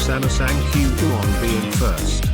Sana thank you on being first.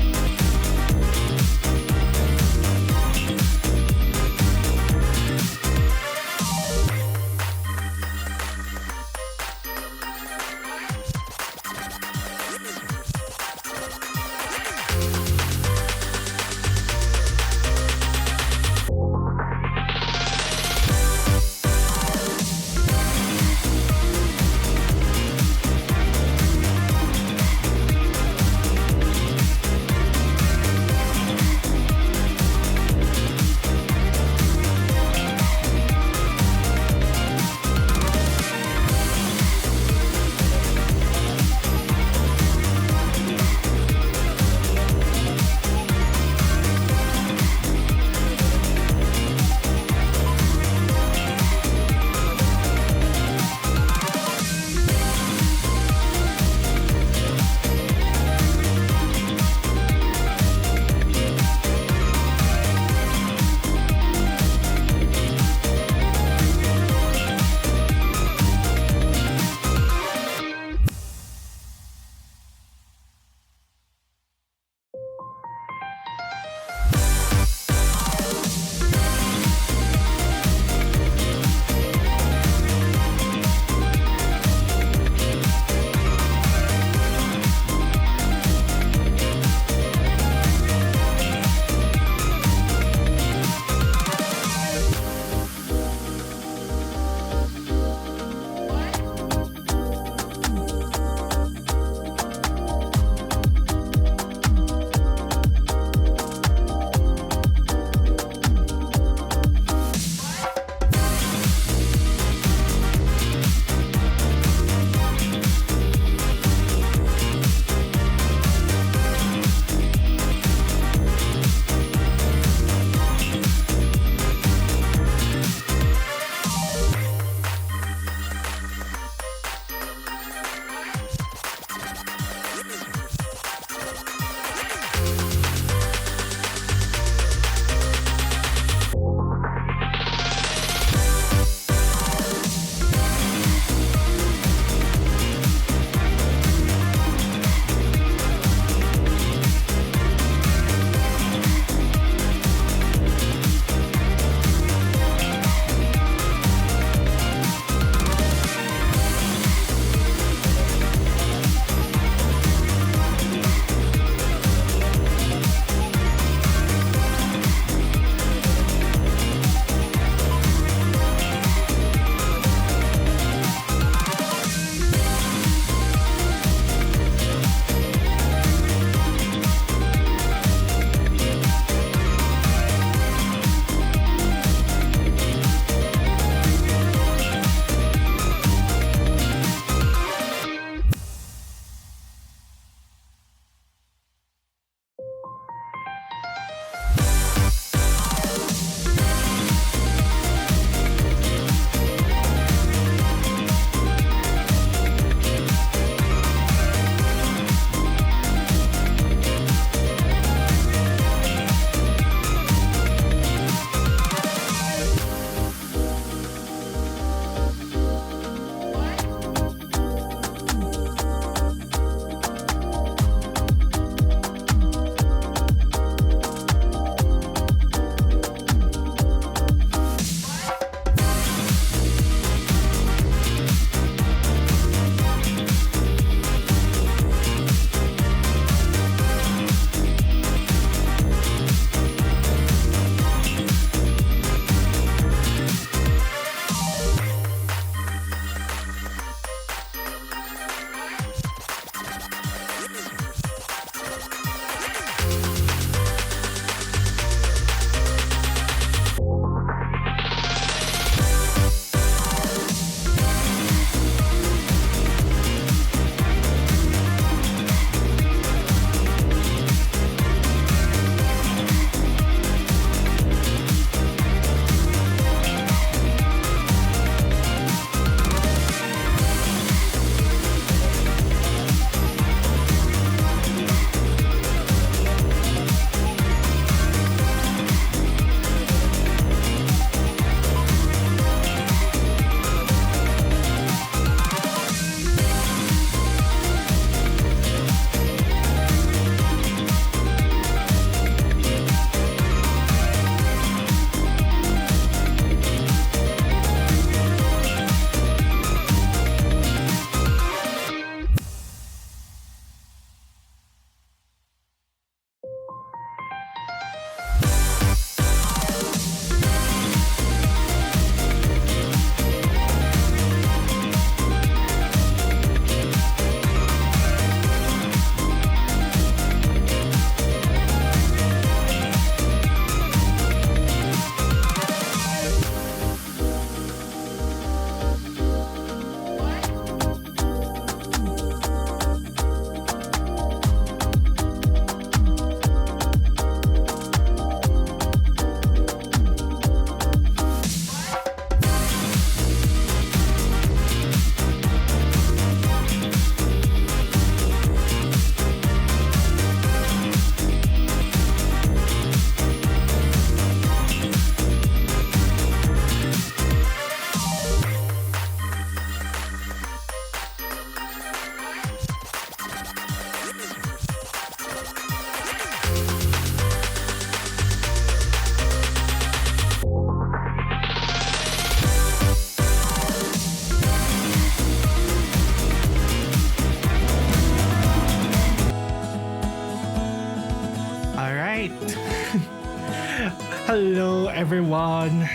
Hello, everyone.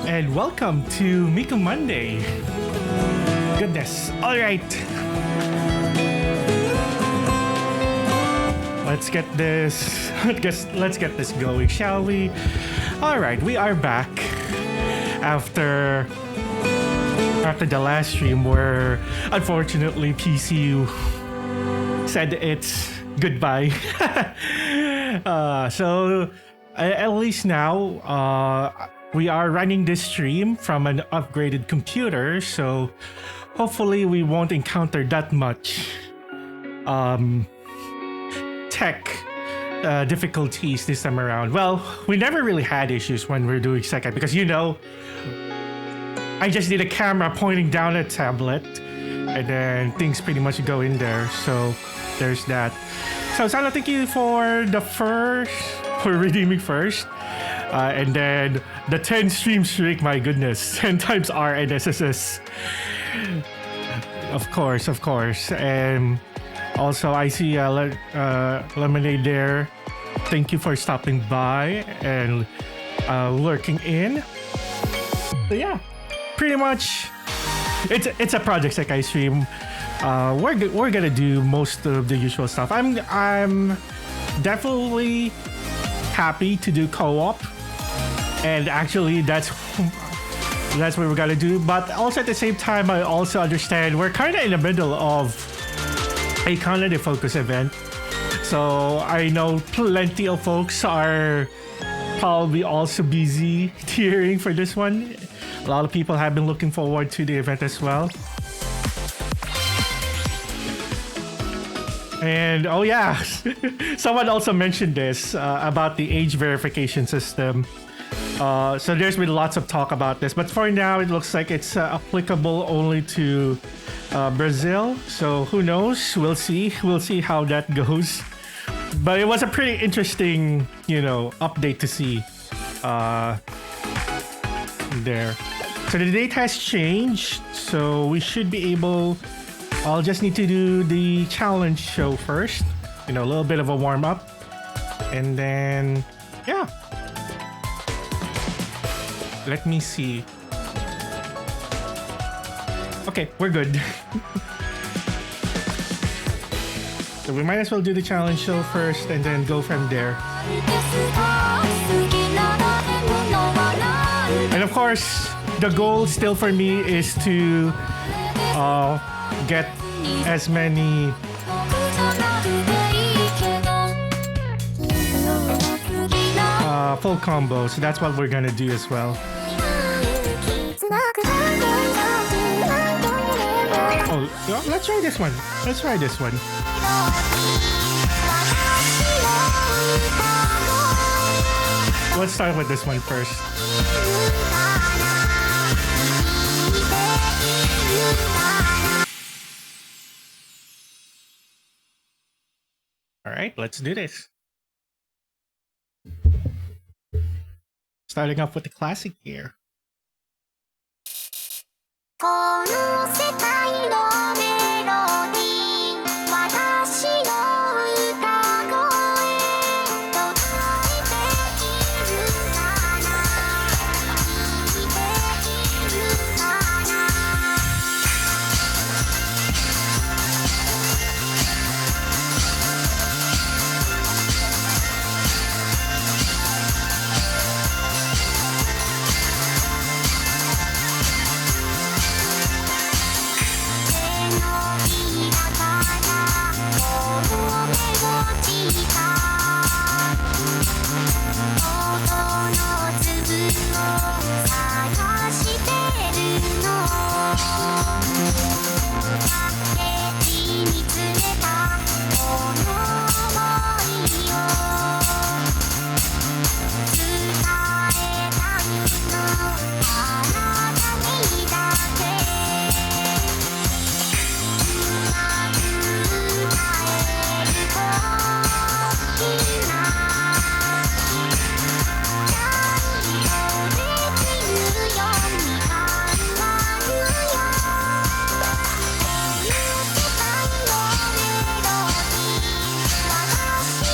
And welcome to Miku Monday. Goodness. All right. Let's get this going, shall we? All right, we are back after the last stream where unfortunately PCU said it's goodbye. So at least now we are running this stream from an upgraded computer, so hopefully we won't encounter that much tech difficulties this time around. Well, we never really had issues when we're doing Sekai because I just need a camera pointing down a tablet and then things pretty much go in there. So there's that. So Sana, thank you for redeeming first. And then the 10 stream streak, my goodness, 10 times R and SSS. Of course. And also I see Lemonade there. Thank you for stopping by and lurking in. So yeah, pretty much it's a Project Sekai stream. We're gonna do most of the usual stuff. I'm definitely happy to do co-op, and actually that's what we're gonna do. But also at the same time, I also understand we're kind of in the middle of a community focus event, so I know plenty of folks are probably also busy cheering for this one. A lot of people have been looking forward to the event as well. And oh yeah, someone also mentioned this about the age verification system. So there's been lots of talk about this, but for now it looks like it's applicable only to Brazil. So who knows? We'll see how that goes. But it was a pretty interesting, update to see there. So the date has changed, so we should be able. I'll just need to do the challenge show first, a little bit of a warm up, and then yeah. Let me see. Okay, we're good. So we might as well do the challenge show first and then go from there. And of course, the goal still for me is to get as many full combos. So that's what we're gonna do as well. Oh, let's try this one. Let's start with this one first. All right, let's do this. Starting off with the classic gear. この世界のメロディー私の歌声届いているかな聞いているかな 「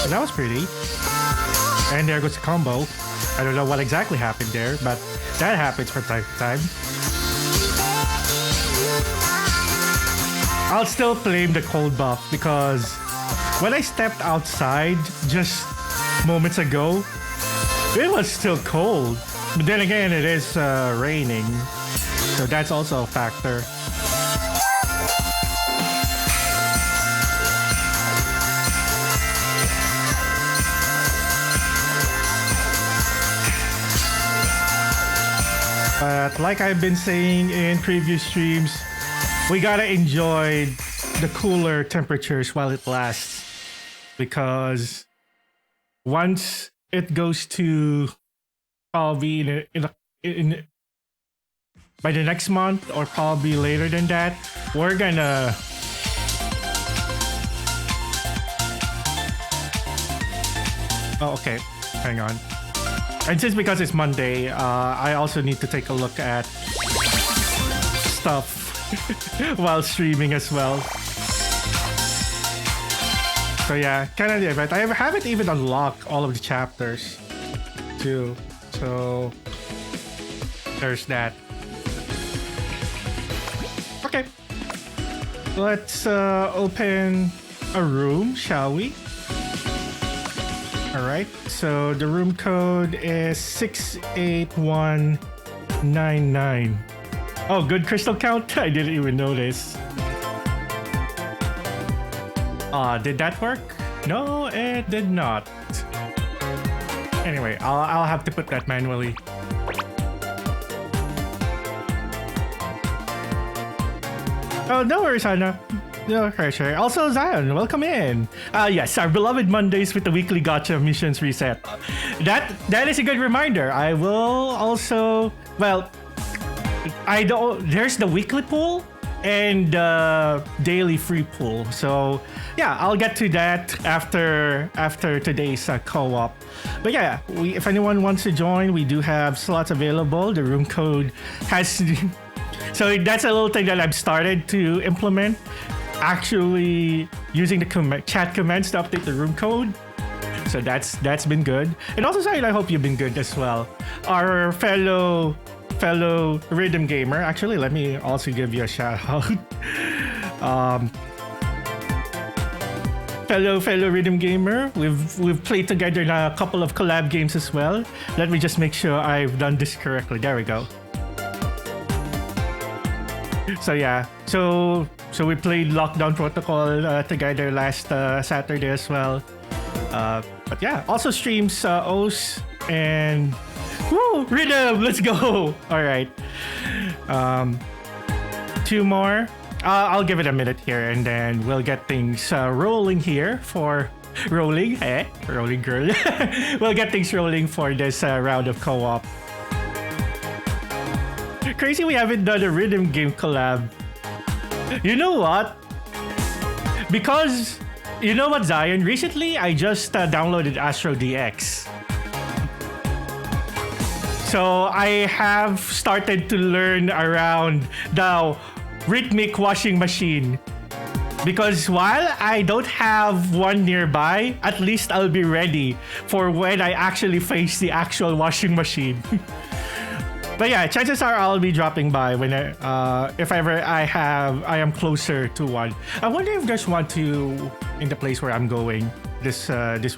That was pretty. And there goes the combo. I don't know what exactly happened there, but that happens from time to time. I'll still blame the cold buff because when I stepped outside just moments ago, it was still cold. But then again, it is raining, so that's also a factor. But like I've been saying in previous streams, we gotta enjoy the cooler temperatures while it lasts. Because once it goes to probably by the next month or probably later than that, we're gonna okay, hang on. And just because it's Monday, I also need to take a look at stuff while streaming as well. So yeah, kind of the event. I haven't even unlocked all of the chapters too. So there's that. Okay. Let's open a room, shall we? Alright, so the room code is 68199. Oh, good crystal count? I didn't even notice. Did that work? No, it did not. Anyway, I'll have to put that manually. Oh, no worries, Hannah. No pressure. Also, Zion, welcome in. Yes, our beloved Mondays with the weekly gacha missions reset. That is a good reminder. I will also, well, I don't. There's the weekly pool and daily free pool. So yeah, I'll get to that after today's co-op. But yeah, if anyone wants to join, we do have slots available. The room code has. So that's a little thing that I've started to implement. Actually using the chat commands to update the room code. So that's been good. And also, Zion, I hope you've been good as well. Our fellow rhythm gamer. Actually, let me also give you a shout out. Fellow rhythm gamer. We've played together in a couple of collab games as well. Let me just make sure I've done this correctly. There we go. So yeah, so we played Lockdown Protocol together last Saturday as well. But yeah, also streams O's and woo, Rhythm, let's go. All right, 2 more. I'll give it a minute here, and then we'll get things rolling here for rolling girl. We'll get things rolling for this round of co-op. Crazy we haven't done a rhythm game collab. You know what? Because, you know what, Zion? Recently, I just downloaded Astro DX. So I have started to learn around the rhythmic washing machine. Because while I don't have one nearby, at least I'll be ready for when I actually face the actual washing machine. But yeah, chances are I'll be dropping by when if ever I am closer to one. I wonder if there's one in the place where I'm going this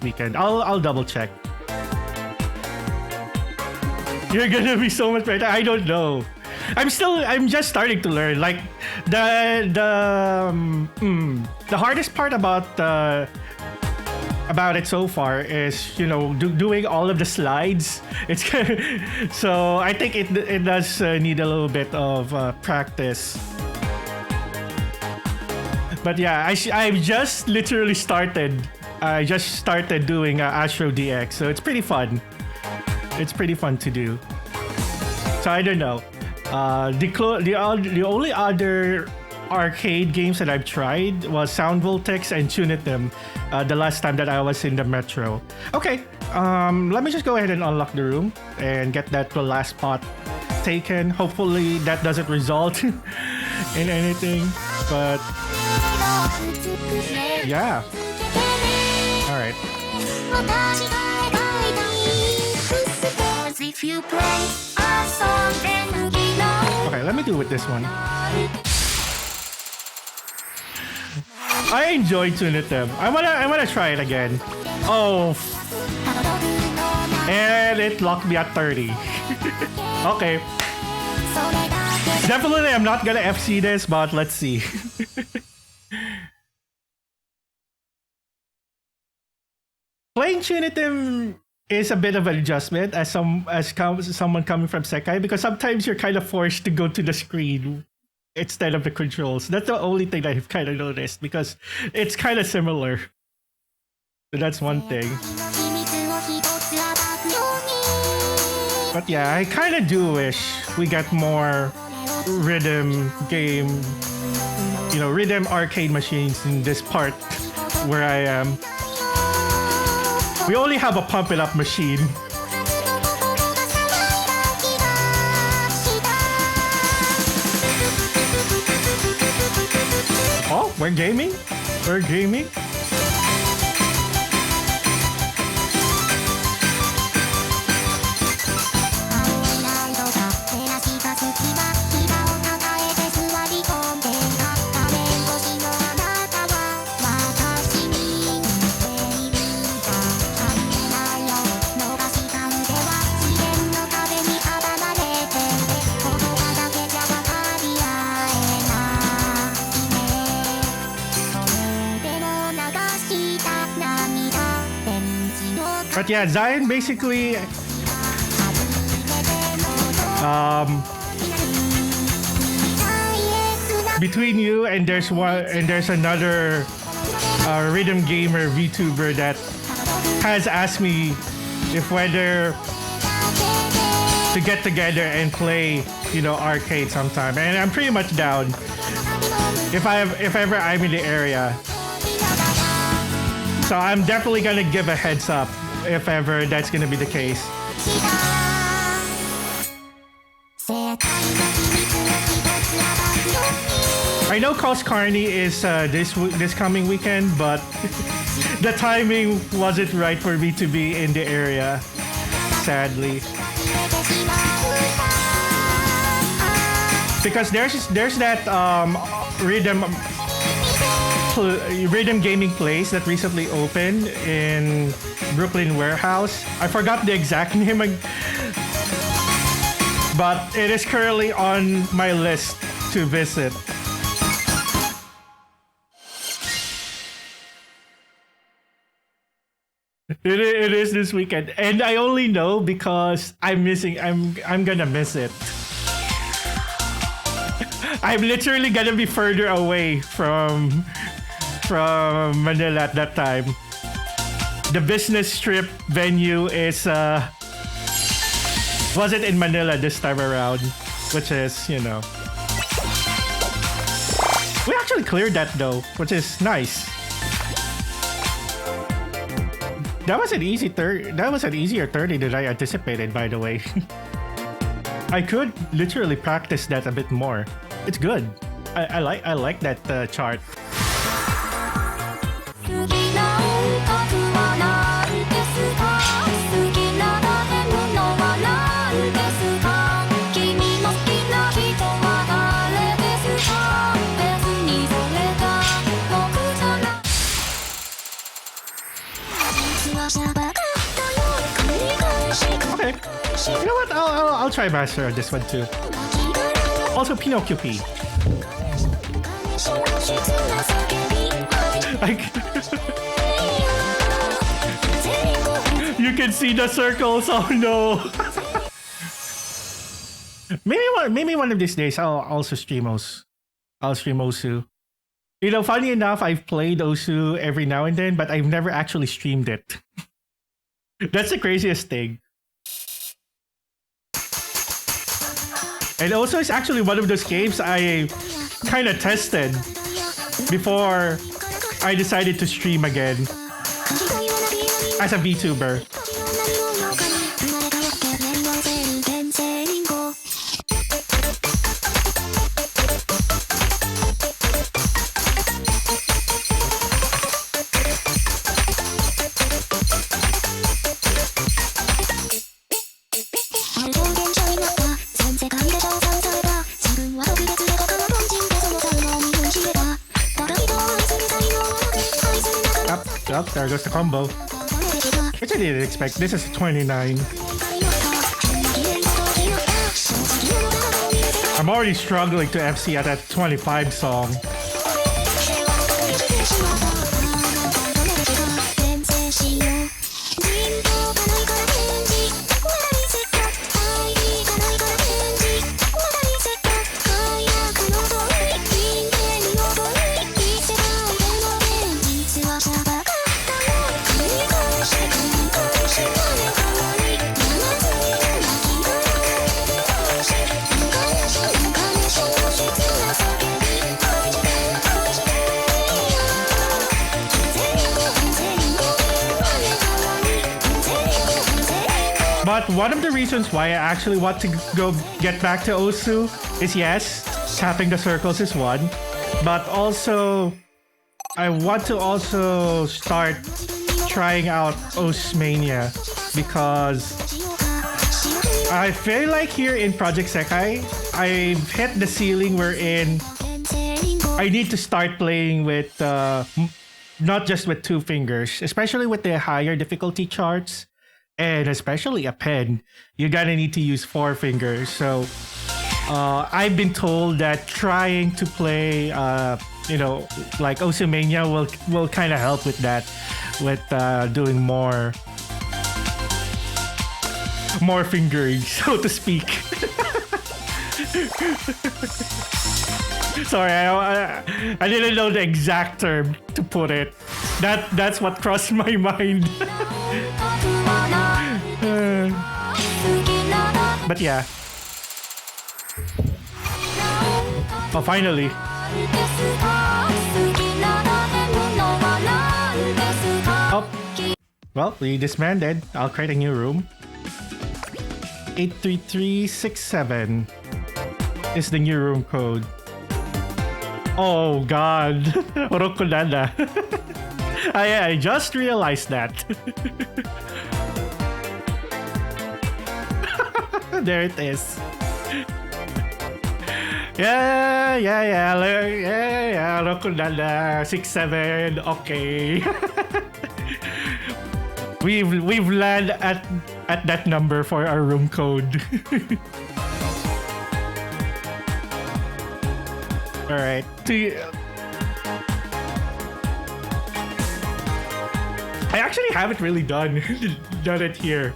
weekend. I'll double check. You're gonna be so much better. I don't know. I'm just starting to learn. Like the hardest part about it so far is, you know, doing all of the slides. It's so I think it does need a little bit of practice. But yeah, I've just literally started. I just started doing Astro DX, so it's pretty fun. It's pretty fun to do. So I don't know. The only other arcade games that I've tried was Sound Voltex and Tunitum the last time that I was in the metro. Okay, let me just go ahead and unlock the room and get that last spot taken. Hopefully that doesn't result in anything, but yeah. All right. Okay, let me do with this one. I enjoyed Tunitem. I wanna try it again. Oh, and it locked me at 30. Okay. Definitely, I'm not gonna FC this, but let's see. Playing Tunitem is a bit of an adjustment as someone coming from Sekai, because sometimes you're kind of forced to go to the screen instead of the controls. That's the only thing that I've kind of noticed, because it's kind of similar. So that's one thing. But yeah, I kind of do wish we got more rhythm game, rhythm arcade machines in this part where I am. We only have a pump it up machine. Oh, we're gaming? We're gaming? But yeah, Zion basically between you and there's another rhythm gamer VTuber that has asked me if whether to get together and play, arcade sometime, and I'm pretty much down if ever I'm in the area. So I'm definitely gonna give a heads up if ever that's gonna be the case. I know Cos Carney is this coming weekend, but the timing wasn't right for me to be in the area, sadly. Because there's that rhythm gaming place that recently opened in Brooklyn Warehouse. I forgot the exact name, but it is currently on my list to visit. It is this weekend, and I only know because I'm gonna miss it. I'm literally gonna be further away from Manila at that time. The business trip venue wasn't in Manila this time around, which is, we actually cleared that though, which is nice. That was an easier 30 than I anticipated, by the way. I could literally practice that a bit more. It's good. I like that chart. Okay. You know what? I'll try master on this one too. Also, Pinocchio P. You can see the circles. Oh no. maybe one of these days I'll also stream I'll stream Osu. Funny enough, I've played Osu every now and then, but I've never actually streamed it. That's the craziest thing. And also, it's actually one of those games I kind of tested before I decided to stream again as a VTuber. there goes the combo. Which I didn't expect. This is 29. I'm already struggling to FC at that 25 song. But one of the reasons why I actually want to go get back to Osu is, yes, tapping the circles is one, but also I want to also start trying out Osmania because I feel like here in Project Sekai, I've hit the ceiling wherein I need to start playing with not just with two fingers, especially with the higher difficulty charts. And especially a pen, you're gonna need to use four fingers. So I've been told that trying to play, like Osmania will kind of help with that, with doing more fingering, so to speak. Sorry, I didn't know the exact term to put it. That's what crossed my mind. But yeah. Oh, finally. Oh. Well, we disbanded. I'll create a new room. 83367 is the new room code. Oh god. Orokunada. I just realized that. There it is. Yeah. Rokunada 67. Okay. We've landed at that number for our room code. All right. I actually haven't really done it here.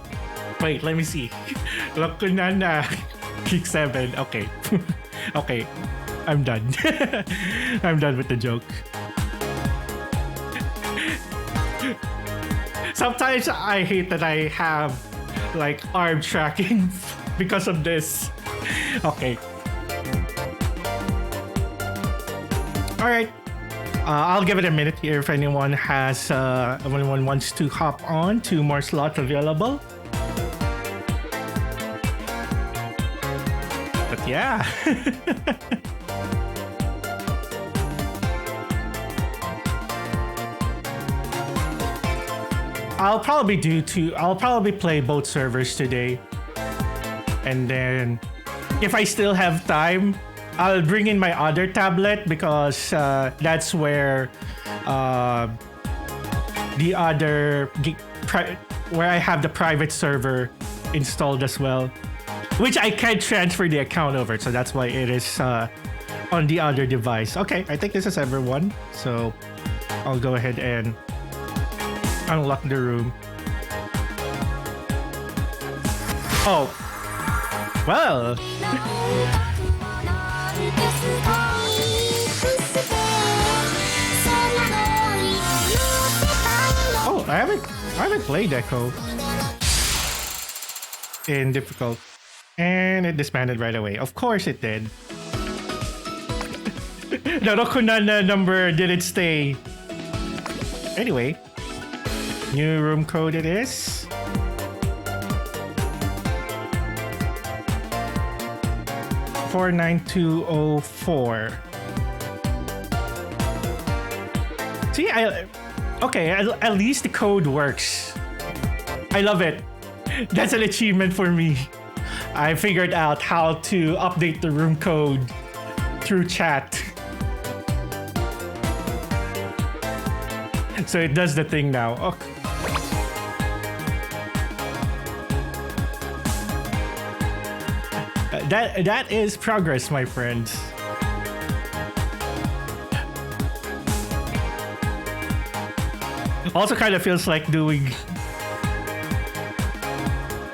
Wait, let me see. Rokunada 67. Okay. Okay. I'm done. I'm done with the joke. Sometimes I hate that I have like arm tracking because of this. Okay. Alright. I'll give it a minute here if anyone wants to hop on. 2 more slots available. But yeah. I'll probably play both servers today. And then if I still have time, I'll bring in my other tablet because that's where where I have the private server installed as well, which I can't transfer the account over, so that's why it is on the other device. Okay, I think this is everyone, so I'll go ahead and unlock the room. Oh, well. Oh, I haven't played Echo in difficult, and it disbanded right away. Of course it did. The Rokunana number didn't stay. Anyway, new room code it is. $49204. See, okay, at least the code works. I love it. That's an achievement for me. I figured out how to update the room code through chat. So it does the thing now. Okay. That is progress, my friends. Also kind of feels like doing...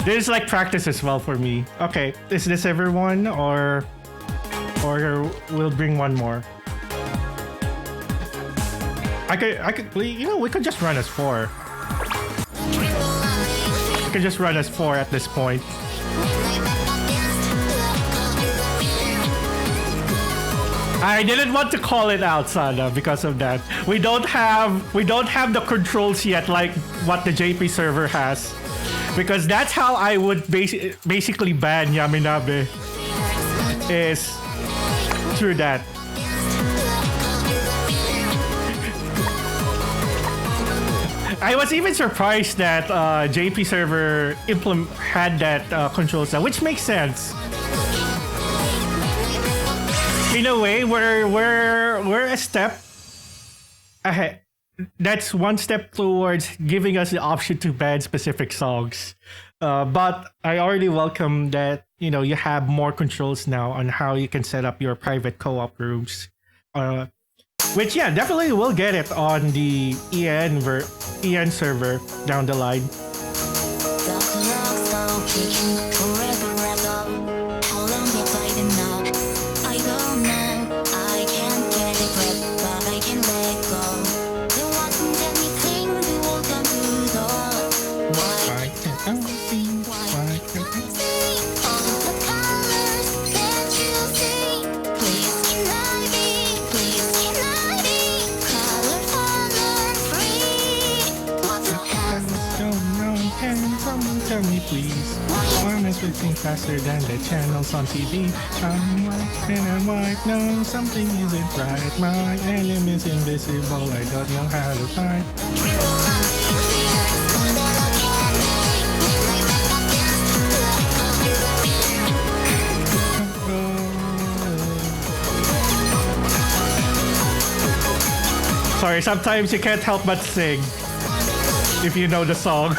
This is like practice as well for me. Okay, is this everyone or we'll bring one more? I could, you know, we could just run as 4. We could just run as 4 at this point. I didn't want to call it out, Sana, because of that. We don't have the controls yet like what the JP server has. Because that's how I would basically ban Yaminabe, is through that. I was even surprised that JP server had that control set, which makes sense. In a way, we're a step ahead. That's one step towards giving us the option to ban specific songs. But I already welcome that, you know, you have more controls now on how you can set up your private co-op rooms. Which, yeah, definitely will get it on the EN server down the line. Tell me please, why am I switching faster than the channels on TV? I'm white and I'm white, no, something isn't right. My enemy's invisible, I don't know how to fight. Sorry, sometimes you can't help but sing if you know the song.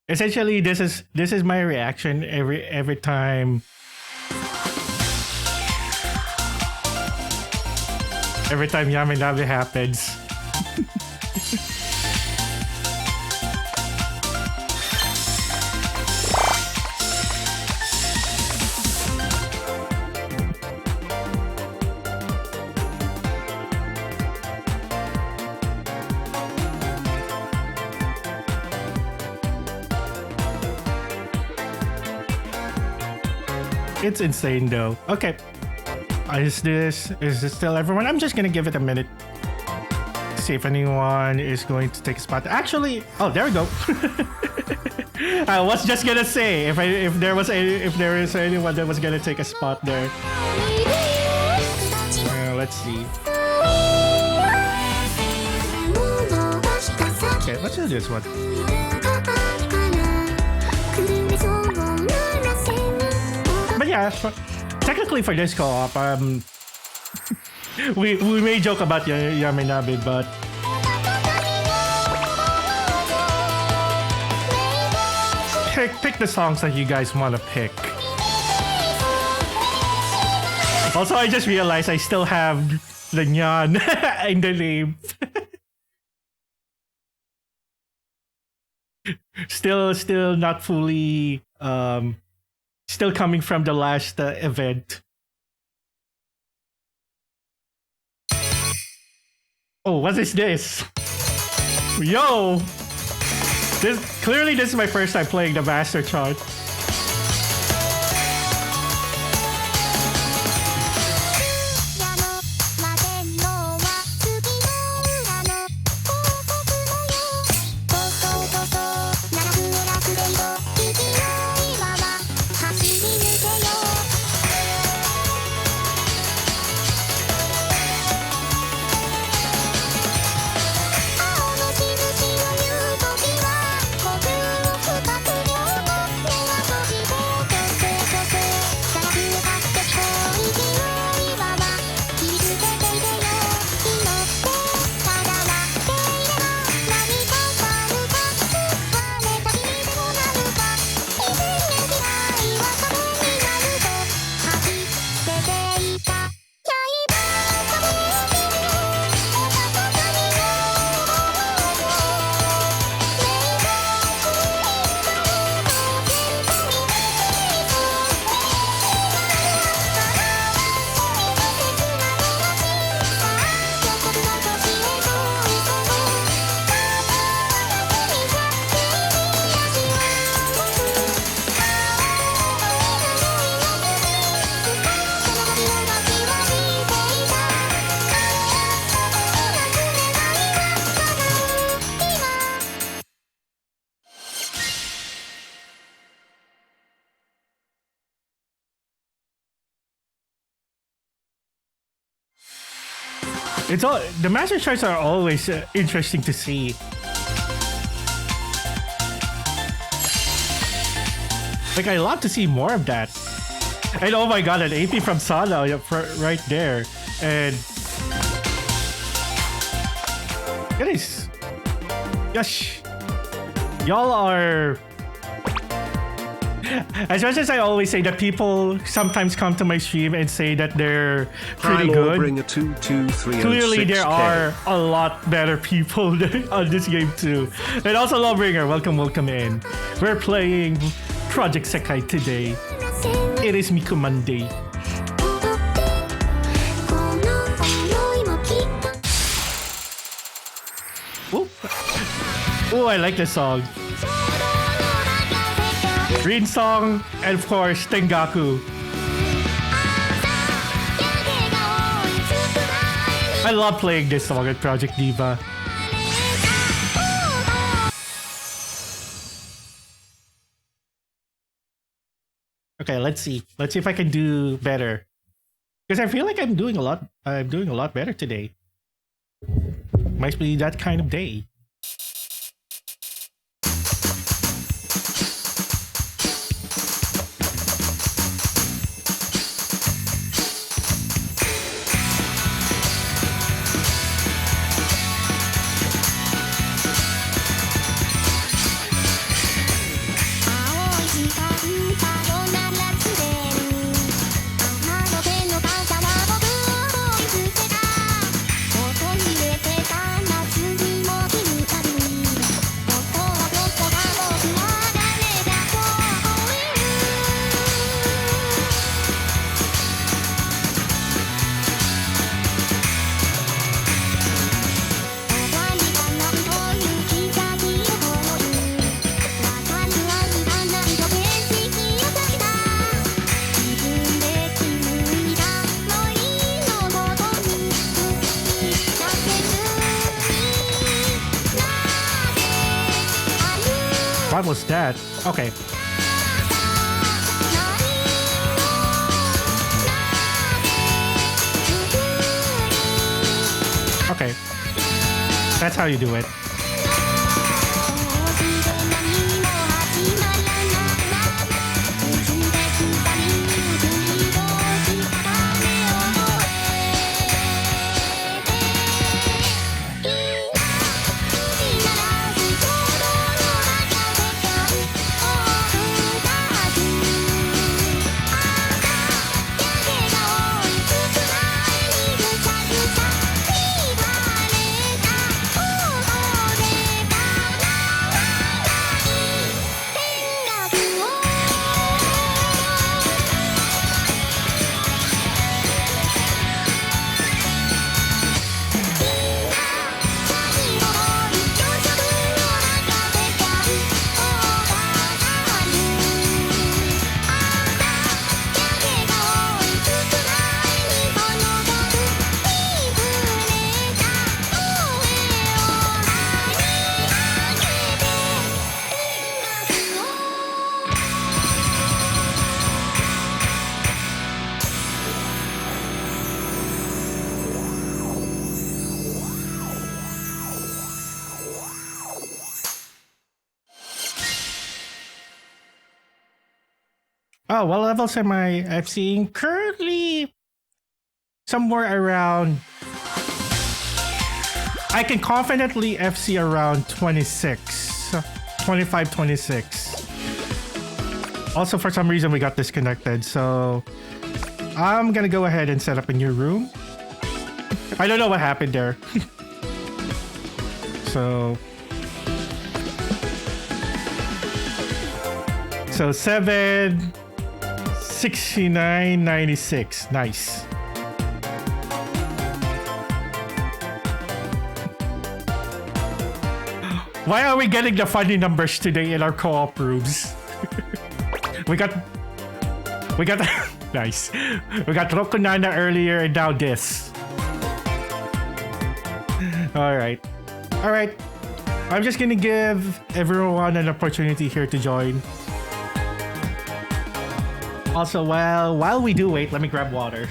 Essentially, this is my reaction every time. Every time Yaminabe happens. It's insane though. Okay. Is this still everyone? I'm just gonna give it a minute. See if anyone is going to take a spot. Actually, oh, there we go. I was just gonna say if there is anyone that was gonna take a spot there. Let's see. Okay, let's do this one. But yeah, technically for this co-op, we may joke about Yaminabe, but pick the songs that you guys want to pick. Also, I just realized I still have the Nyan in the name. Still not fully still coming from the last event. Oh, what is this? Yo! This is my first time playing the master chart. It's all the master charts are always interesting to see. Like I love to see more of that. And oh my god, an AP from Sana right there. And it is. Gosh. Y'all are. As much as I always say that people sometimes come to my stream and say that they're pretty good. Clearly, there are a lot better people on this game too. And also, Lawbringer, welcome in. We're playing Project Sekai today. It is Miku Monday. Oh, I like this song. Rin song, and of course, Tengaku. I love playing this song at Project Diva. Okay, let's see. Let's see if I can do better. Because I feel like I'm doing a lot better today. Might be that kind of day. What was that? Okay. Okay. That's how you do it. Oh, what levels am I'm seeing? Currently, somewhere around... I can confidently FC around 26. 25, 26. Also, for some reason, we got disconnected, so... I'm gonna go ahead and set up a new room. I don't know what happened there. So 7... 69.96. Nice. Why are we getting the funny numbers today in our co-op rooms? we got nice. We got Rokunana earlier and now this. All right. I'm just gonna give everyone an opportunity here to join. Also, while we do wait, let me grab water.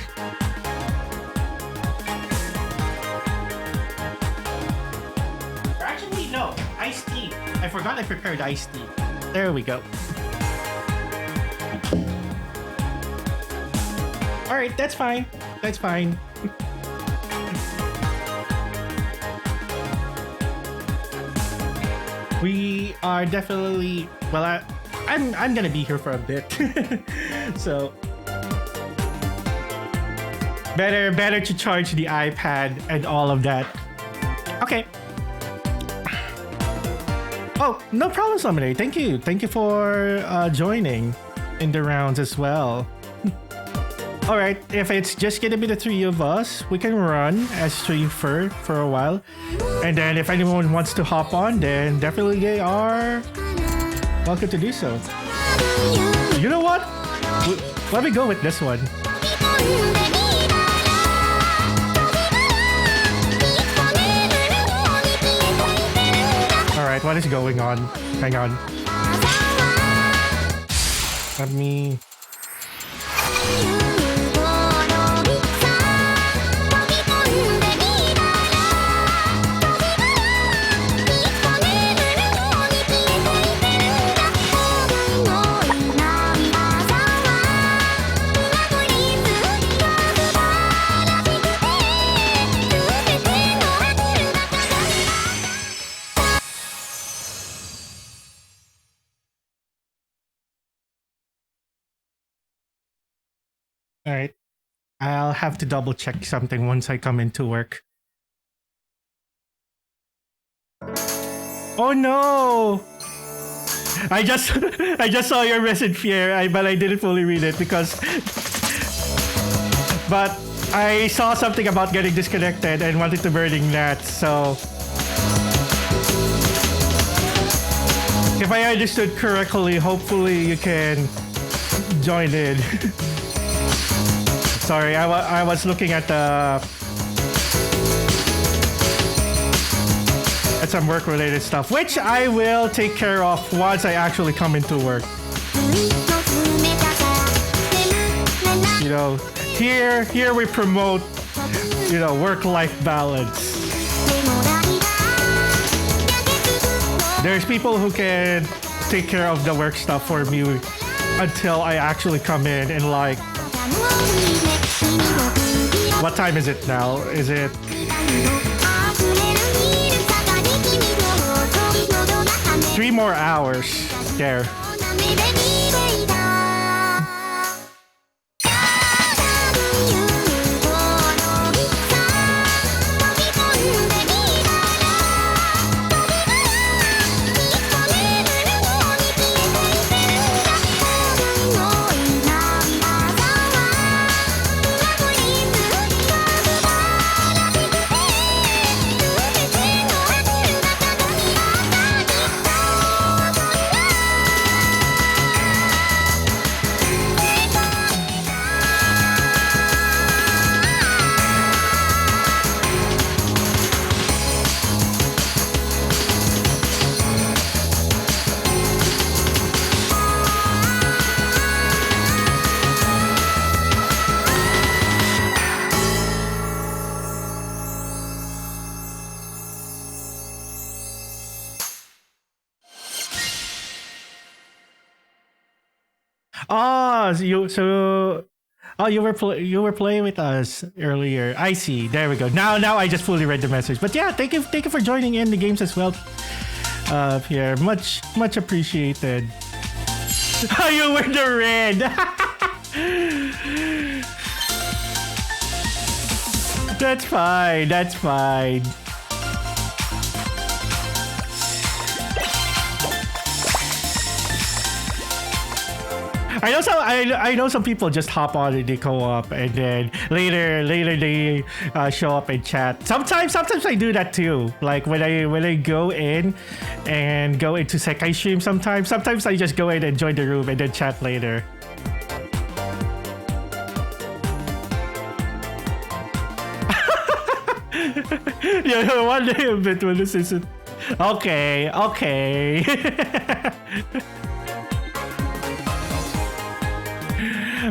forgot I prepared iced tea. There we go. All right, that's fine. That's fine. We are definitely, well, I'm gonna be here for a bit. So better to charge the iPad and all of that. Okay. Oh, no problem, Somebody. Thank you for joining in the rounds as well. All right, if it's just gonna be the three of us, we can run as stream for a while, and then if anyone wants to hop on, then definitely they are welcome to do so. You know what? Let me go with this one. All right, what is going on? Hang on. Let me. All right. I'll have to double check something once I come into work. Oh no! I just saw your message here, but I didn't fully read it because but I saw something about getting disconnected and wanted to burning that, so if I understood correctly, hopefully you can join in. Sorry, I was looking at some work-related stuff, which I will take care of once I actually come into work. You know, here we promote, you know, work-life balance. There's people who can take care of the work stuff for me until I actually come in and like. What time is it now? Is it 3 more hours? There. Oh, you were playing with us earlier. I see. There we go. Now I just fully read the message. But yeah, thank you for joining in the games as well. Pierre, much appreciated. Oh, you were the red. That's fine. That's fine. I know some people just hop on and they co-op and then later they show up and chat. Sometimes I do that too. Like when I go in and go into Sekai stream, sometimes I just go in and join the room and then chat later. Yeah, one day a bit when this isn't. Okay.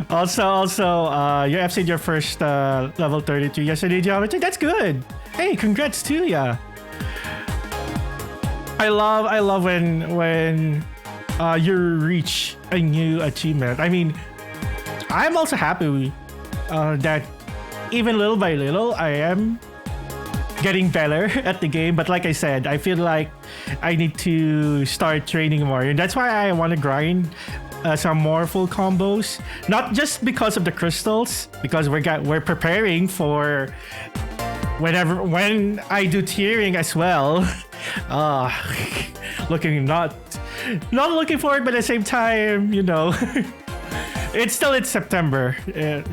Also, you FC'd your first level 32 yesterday, Geometry. That's good. Hey, congrats to ya. I love when you reach a new achievement. I mean, I'm also happy that even little by little I am getting better at the game. But like I said, I feel like I need to start training more, and that's why I want to grind some more full combos. Not just because of the crystals, because we're preparing for when I do tiering as well. Looking not looking forward, but at the same time, you know, it's September.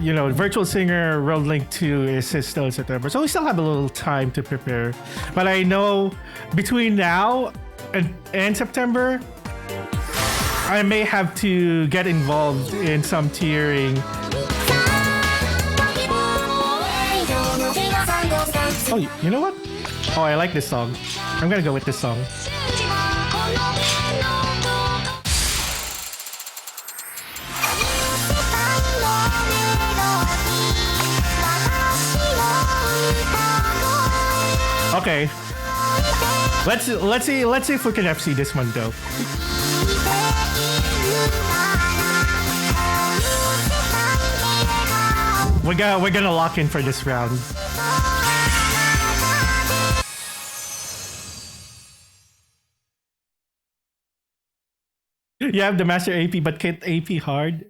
You know, Virtual Singer World Link 2 is still in September, so we still have a little time to prepare. But I know between now and September, I may have to get involved in some tiering. Oh, you know what? Oh, I like this song. I'm gonna go with this song. Okay. Let's see if we can FC this one though. We're gonna lock in for this round. You have the master AP but can't AP hard.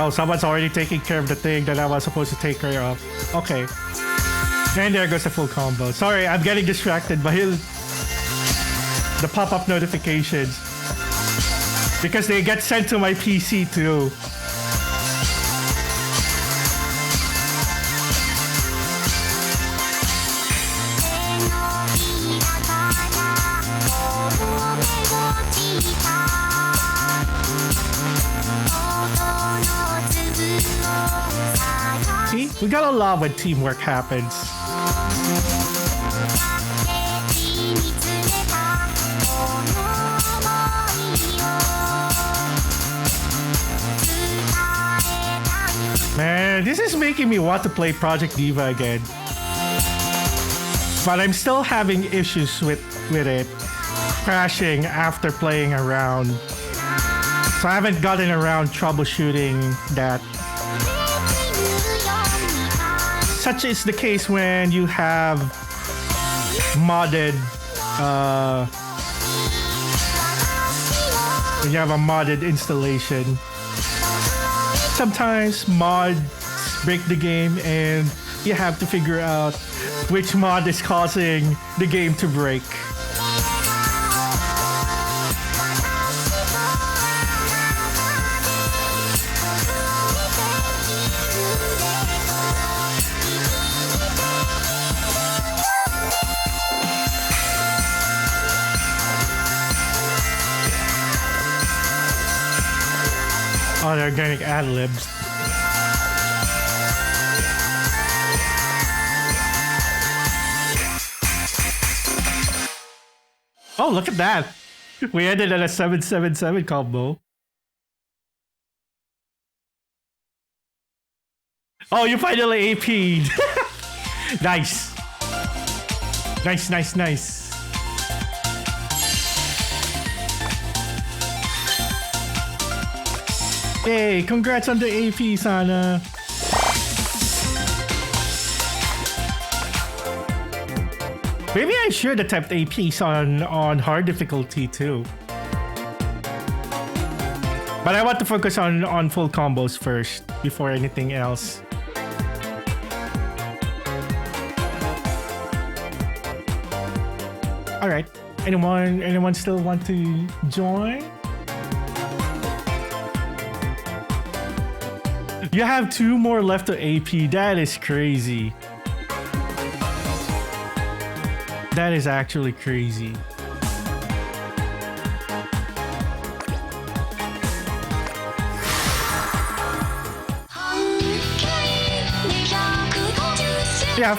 Oh, someone's already taking care of the thing that I was supposed to take care of. Okay. And there goes the full combo. Sorry, I'm getting distracted by the pop-up notifications, because they get sent to my PC too. See, we gotta love when teamwork happens. Man, this is making me want to play Project Diva again. But I'm still having issues with it crashing after playing around. So I haven't gotten around troubleshooting that. Such is the case when you have modded installation. Sometimes mods break the game and you have to figure out which mod is causing the game to break. Oh, they're getting ad-libs. Oh, look at that. We ended at a 777 combo. Oh, you finally AP'd. Nice. Nice. Hey, congrats on the AP, Sana. Maybe I should attempt APs on hard difficulty too. But I want to focus on full combos first before anything else. Alright. Anyone still want to join? You have 2 more left to AP. That is crazy. That is actually crazy. Yeah.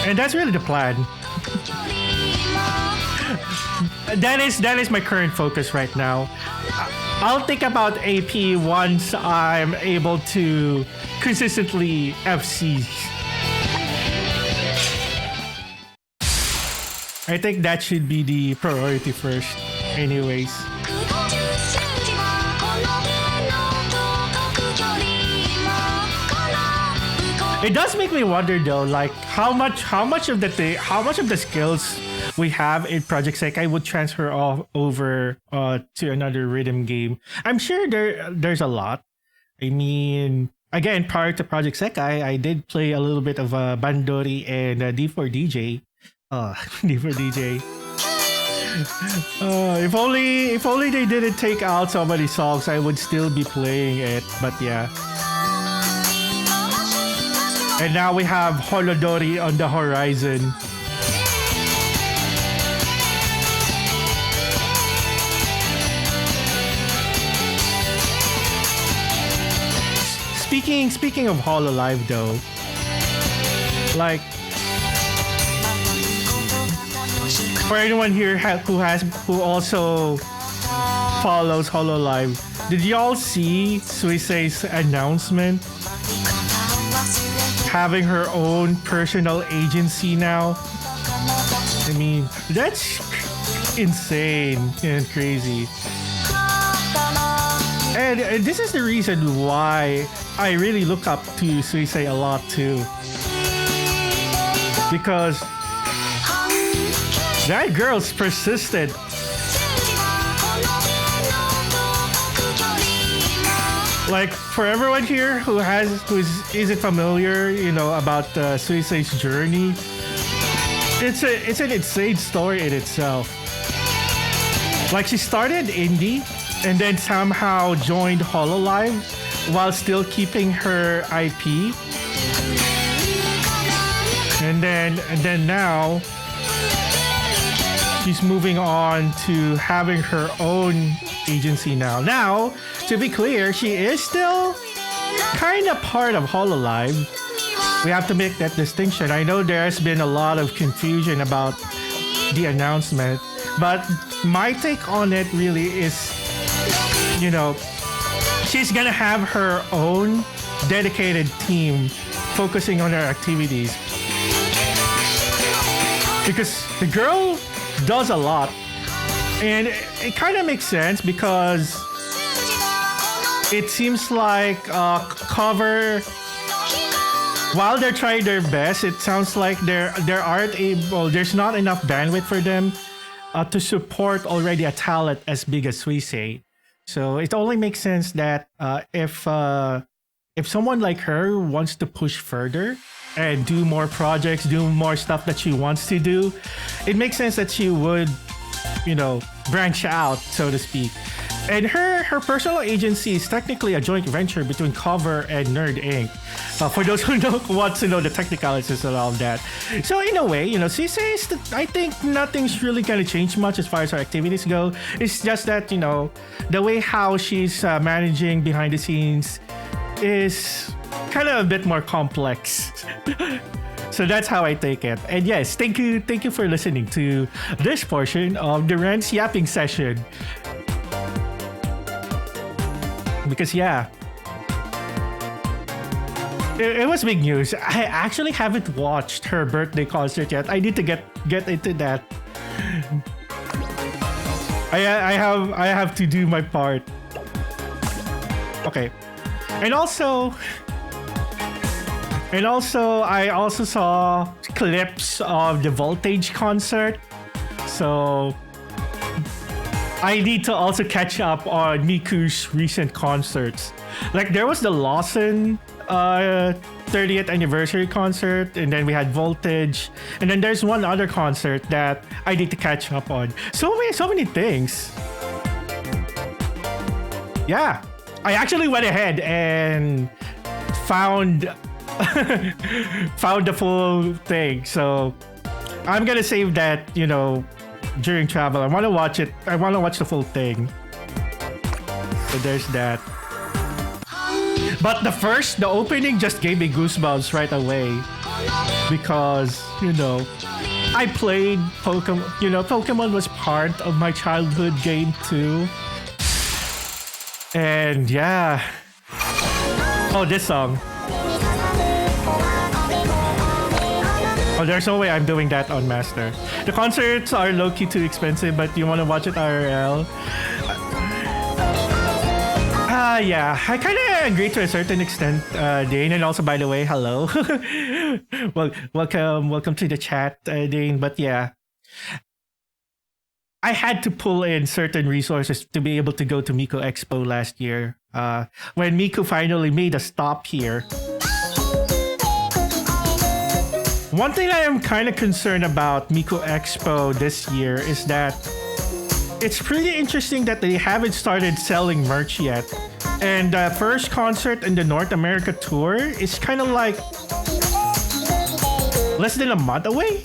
And that's really the plan. that is my current focus right now. I'll think about AP once I'm able to consistently FC. I think that should be the priority first. Anyways. It does make me wonder though, like how much of the skills we have in Project Sekai would transfer over to another rhythm game. I'm sure there's a lot. I mean, again, prior to Project Sekai, I did play a little bit of Bandori and D4DJ. D4DJ. If only they didn't take out so many songs, I would still be playing it. But yeah. And now we have Holodori on the horizon. Speaking of Hololive though, like for anyone here who also follows Hololive, did y'all see Suisei's announcement? Having her own personal agency now. I mean, that's insane and crazy. And this is the reason why I really look up to Suisei a lot too. Because that girl's persistent. Like for everyone here who isn't familiar, you know, about Suisei's journey, it's an insane story in itself. Like she started indie and then somehow joined Hololive while still keeping her IP. And then now she's moving on to having her own agency now. Now, to be clear, she is still kind of part of Hololive. We have to make that distinction. I know there's been a lot of confusion about the announcement, but my take on it really is, you know, she's gonna have her own dedicated team focusing on her activities. Because the girl does a lot. And it kind of makes sense because it seems like Cover, while they're trying their best, it sounds like there's not enough bandwidth for them to support already a talent as big as Suisei. So it only makes sense that if someone like her wants to push further and do more projects, do more stuff that she wants to do, it makes sense that she would, you know, branch out, so to speak. And her personal agency is technically a joint venture between Cover and Nerd Inc. For those who want to know the technicalities and all of that. So in a way, you know, I think nothing's really gonna change much as far as her activities go. It's just that, you know, the way how she's managing behind the scenes is kind of a bit more complex. So that's how I take it. And yes, thank you for listening to this portion of the Rands yapping session. Because yeah, it was big news. I actually haven't watched her birthday concert yet. I need to get into that. I have to do my part. Okay. And also I also saw clips of the Voltage concert. So I need to also catch up on Miku's recent concerts. Like there was the Lawson 30th anniversary concert, and then we had Voltage, and then there's one other concert that I need to catch up on. So many things. Yeah, I actually went ahead and found the full thing. So I'm gonna save that, you know, during travel. I want to watch it. I want to watch the full thing. So there's that. But the opening just gave me goosebumps right away. because I played Pokemon. Pokemon was part of my childhood game too. And yeah. Oh, this song. Oh, there's no way I'm doing that on Master. The concerts are low-key too expensive, but you want to watch it IRL? Yeah, I kind of agree to a certain extent, Dane. And also, by the way, hello. Well, welcome to the chat, Dane. But yeah, I had to pull in certain resources to be able to go to Miku Expo last year. When Miku finally made a stop here. One thing I am kind of concerned about Miku Expo this year is that it's pretty interesting that they haven't started selling merch yet. And the first concert in the North America tour is kind of like less than a month away.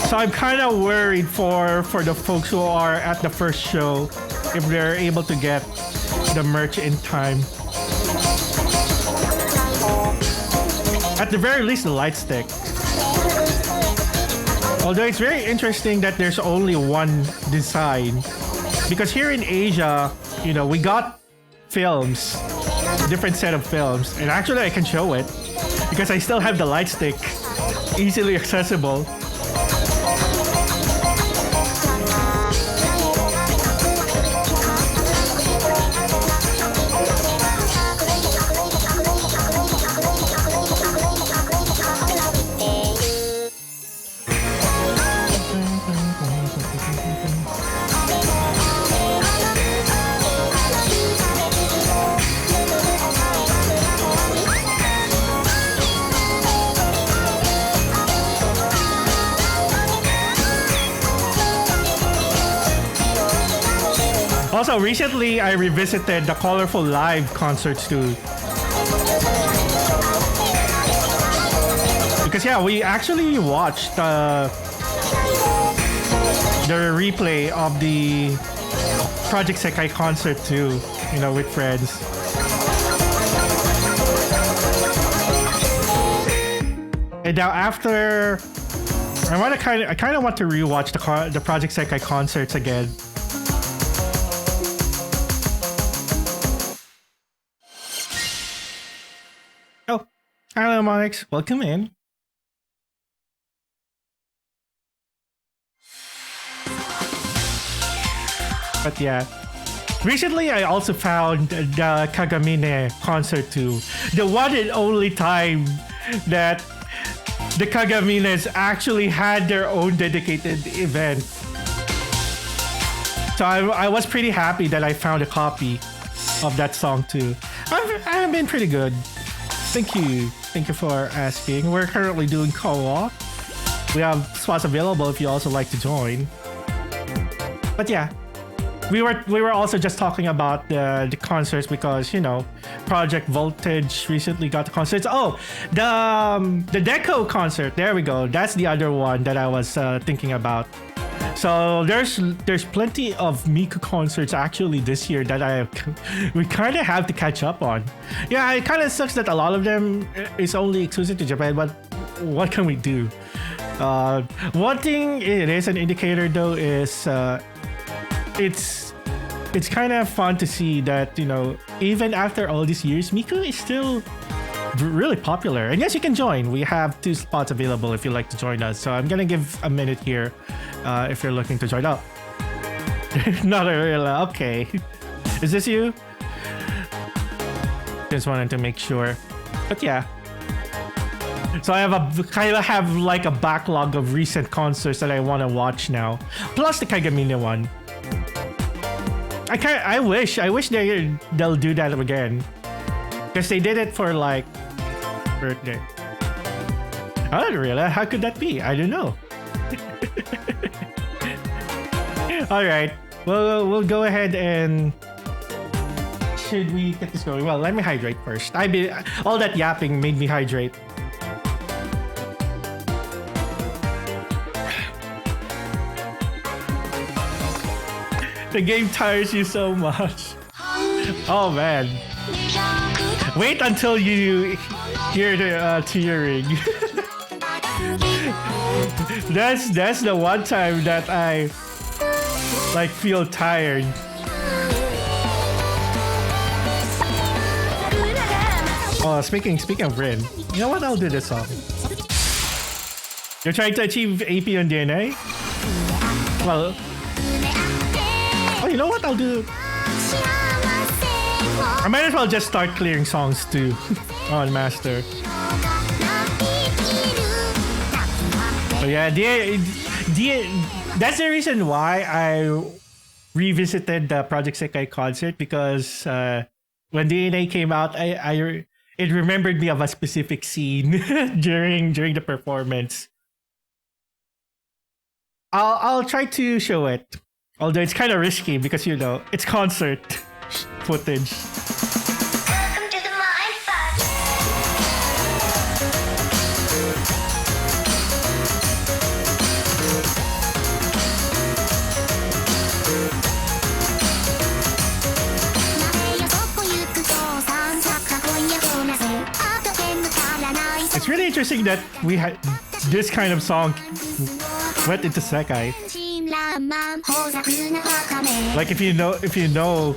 So I'm kind of worried for the folks who are at the first show if they're able to get the merch in time. At the very least, the light stick. Although it's very interesting that there's only one design. Because here in Asia, we got films, different set of films. And actually, I can show it because I still have the light stick easily accessible. Also, recently I revisited the Colorful Live concerts too. Because yeah, we actually watched the replay of the Project Sekai concert too, with friends. And now after, I kind of want to rewatch the Project Sekai concerts again. Oh, hello, Monix. Welcome in. But yeah, recently I also found the Kagamine concert too. The one and only time that the Kagamines actually had their own dedicated event. So I was pretty happy that I found a copy of that song too. I've been pretty good. Thank you for asking. We're currently doing co-op. We have spots available if you also like to join. But yeah, we were also just talking about the concerts because Project Voltage recently got the concerts. Oh, the Deco concert. There we go. That's the other one that I was thinking about. So there's plenty of Miku concerts actually this year that we kind of have to catch up on. Yeah, it kind of sucks that a lot of them is only exclusive to Japan, but what can we do? One thing it is an indicator though is it's kind of fun to see that even after all these years, Miku is still really popular. And yes, you can join. We have 2 spots available if you'd like to join us. So I'm gonna give a minute here if you're looking to join up. Not a real. Okay. Is this you? Just wanted to make sure. But yeah. So I have like a backlog of recent concerts that I want to watch now. Plus the Kagamine one. I wish they'll do that again. Because they did it for like birthday. I don't realize how could that be? I don't know. All right. Well, we'll go ahead and should we get this going? Well, let me hydrate first. All that yapping made me hydrate. The game tires you so much. Oh man. Wait until you Hear the tearing. That's the one time that I like feel tired. Oh, speaking of Rin, you know what? I'll do this song. You're trying to achieve AP on DNA? Well, oh, you know what? I'll do. I might as well just start clearing songs too on Master. But yeah, that's the reason why I revisited the Project Sekai concert, because when DNA came out, it remembered me of a specific scene during the performance. I'll try to show it, although it's kind of risky because it's concert footage. Welcome to the mind fuck. It's really interesting that we had this kind of song went into Sekai. Like if you know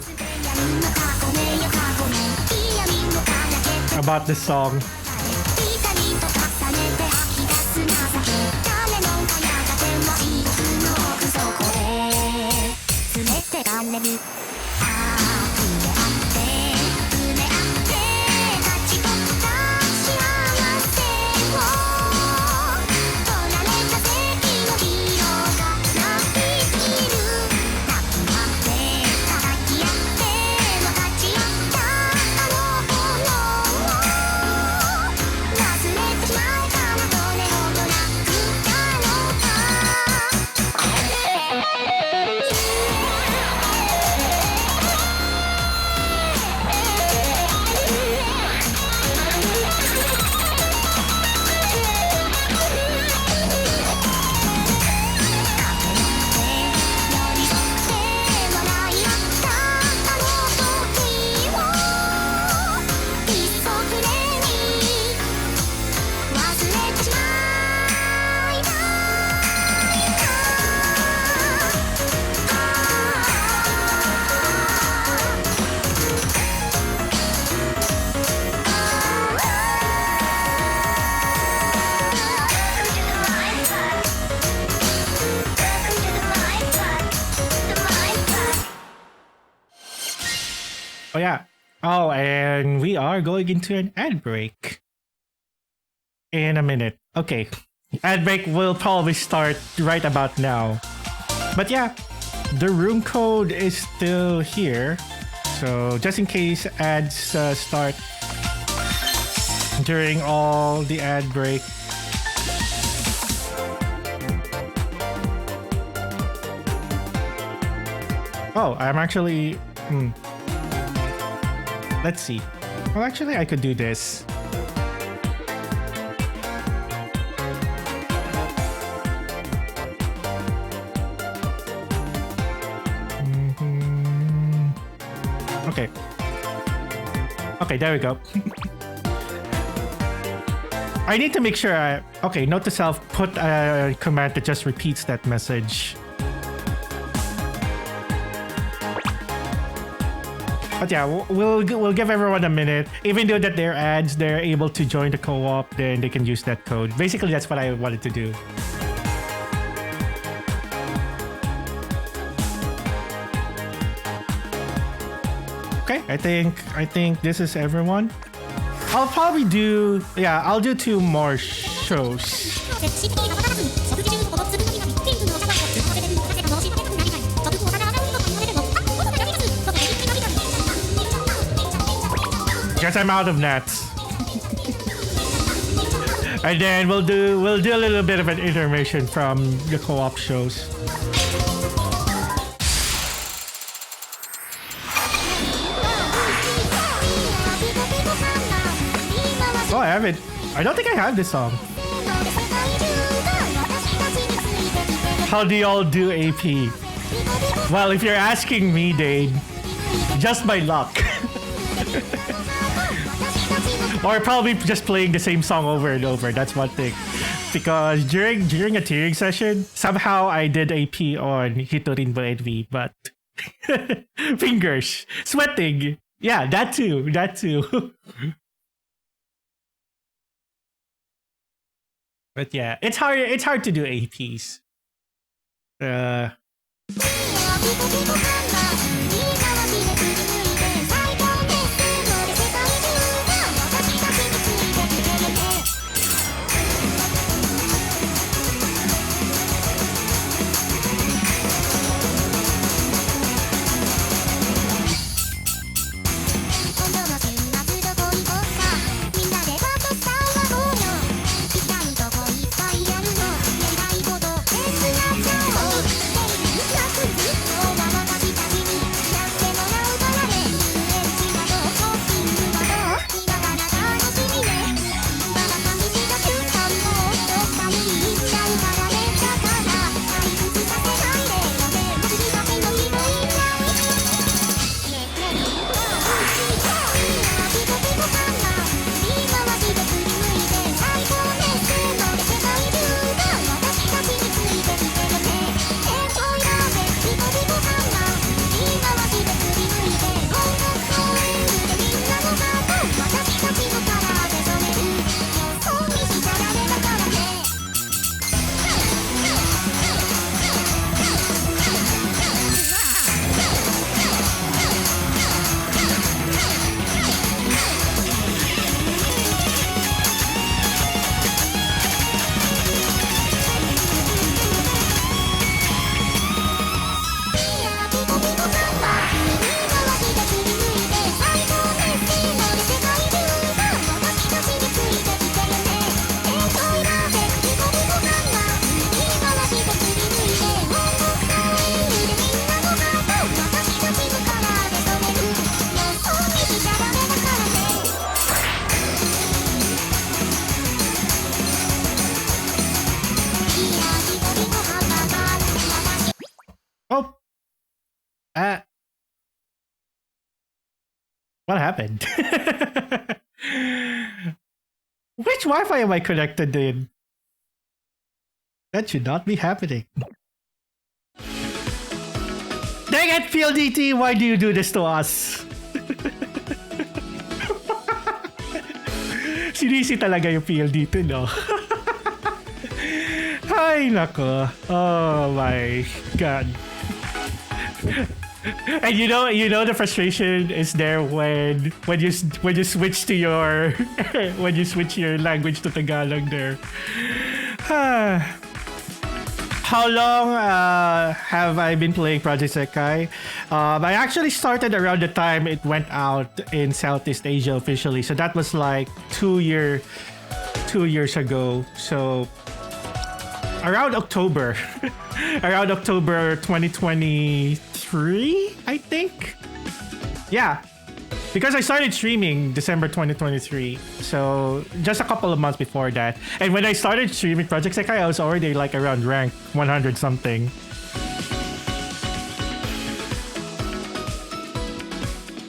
about this song. Oh yeah. Oh, and we are going into an ad break in a minute. Okay. Ad break will probably start right about now. But yeah, the room code is still here. So just in case ads start during all the ad break. Oh, I'm actually... Let's see. Well, actually, I could do this. Okay. Okay, there we go. I need to make sure okay, note to self, put a command that just repeats that message. But yeah, we'll give everyone a minute. Even though that they're ads, they're able to join the co-op, then they can use that code. Basically, that's what I wanted to do. Okay, I think this is everyone. I'll probably do, yeah, I'll do 2 more shows. Guess I'm out of nats. And then we'll do a little bit of an intermission from the co-op shows. Oh, I have it. I don't think I have this song. How do y'all do AP? Well, if you're asking me, Dade, just by luck. Or probably just playing the same song over and over. That's one thing. Because during a tearing session, somehow I did AP on Hitorinbo NV, but fingers sweating. Yeah, that too. But yeah, it's hard to do APs. Oh. What happened? Which Wi-Fi am I connected in? That should not be happening. Dang it, PLDT! Why do you do this to us? Sinisi talaga yung PLDT, no? Ay, nako. Oh my God. And you know the frustration is there when you switch to your when you switch your language to Tagalog there. How long have I been playing Project Sekai? I actually started around the time it went out in Southeast Asia officially, so that was like 2 years ago. So around October, around October 2023, I think. Yeah, because I started streaming December 2023, so just a couple of months before that. And when I started streaming Project Sekai, I was already like around rank 100 something.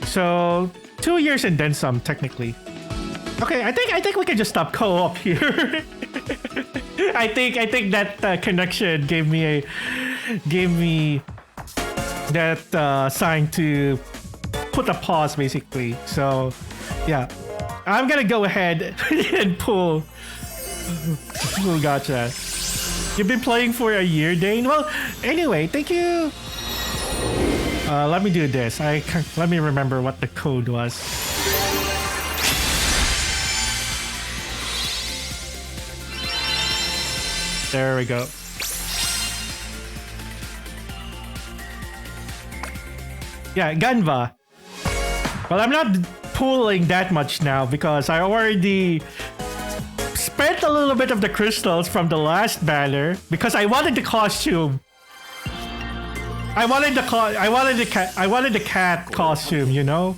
So 2 years and then some, technically. Okay, I think we can just stop co-op here. I think that connection gave me that sign to put a pause, basically. So yeah, I'm gonna go ahead and pull gotcha. You've been playing for a year, Dane? Well, anyway, thank you. Let me do this. Let me remember what the code was. There we go. Yeah, Ganva. Well, I'm not pulling that much now because I already spent a little bit of the crystals from the last banner because I wanted the costume. I wanted the cat costume, you know?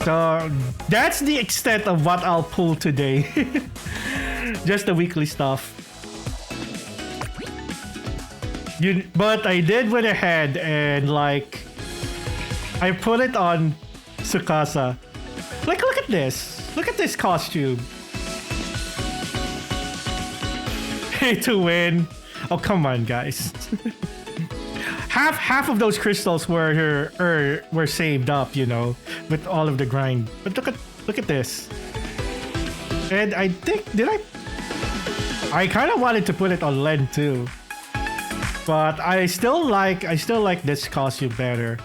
So that's the extent of what I'll pull today. Just the weekly stuff. But I did went ahead and like I put it on Tsukasa. Like, look at this. Look at this costume. Pay to win. Oh, come on, guys. half of those crystals were saved up, you know, with all of the grind. But look at this. And I think I kind of wanted to put it on Len too. But I still like this costume better.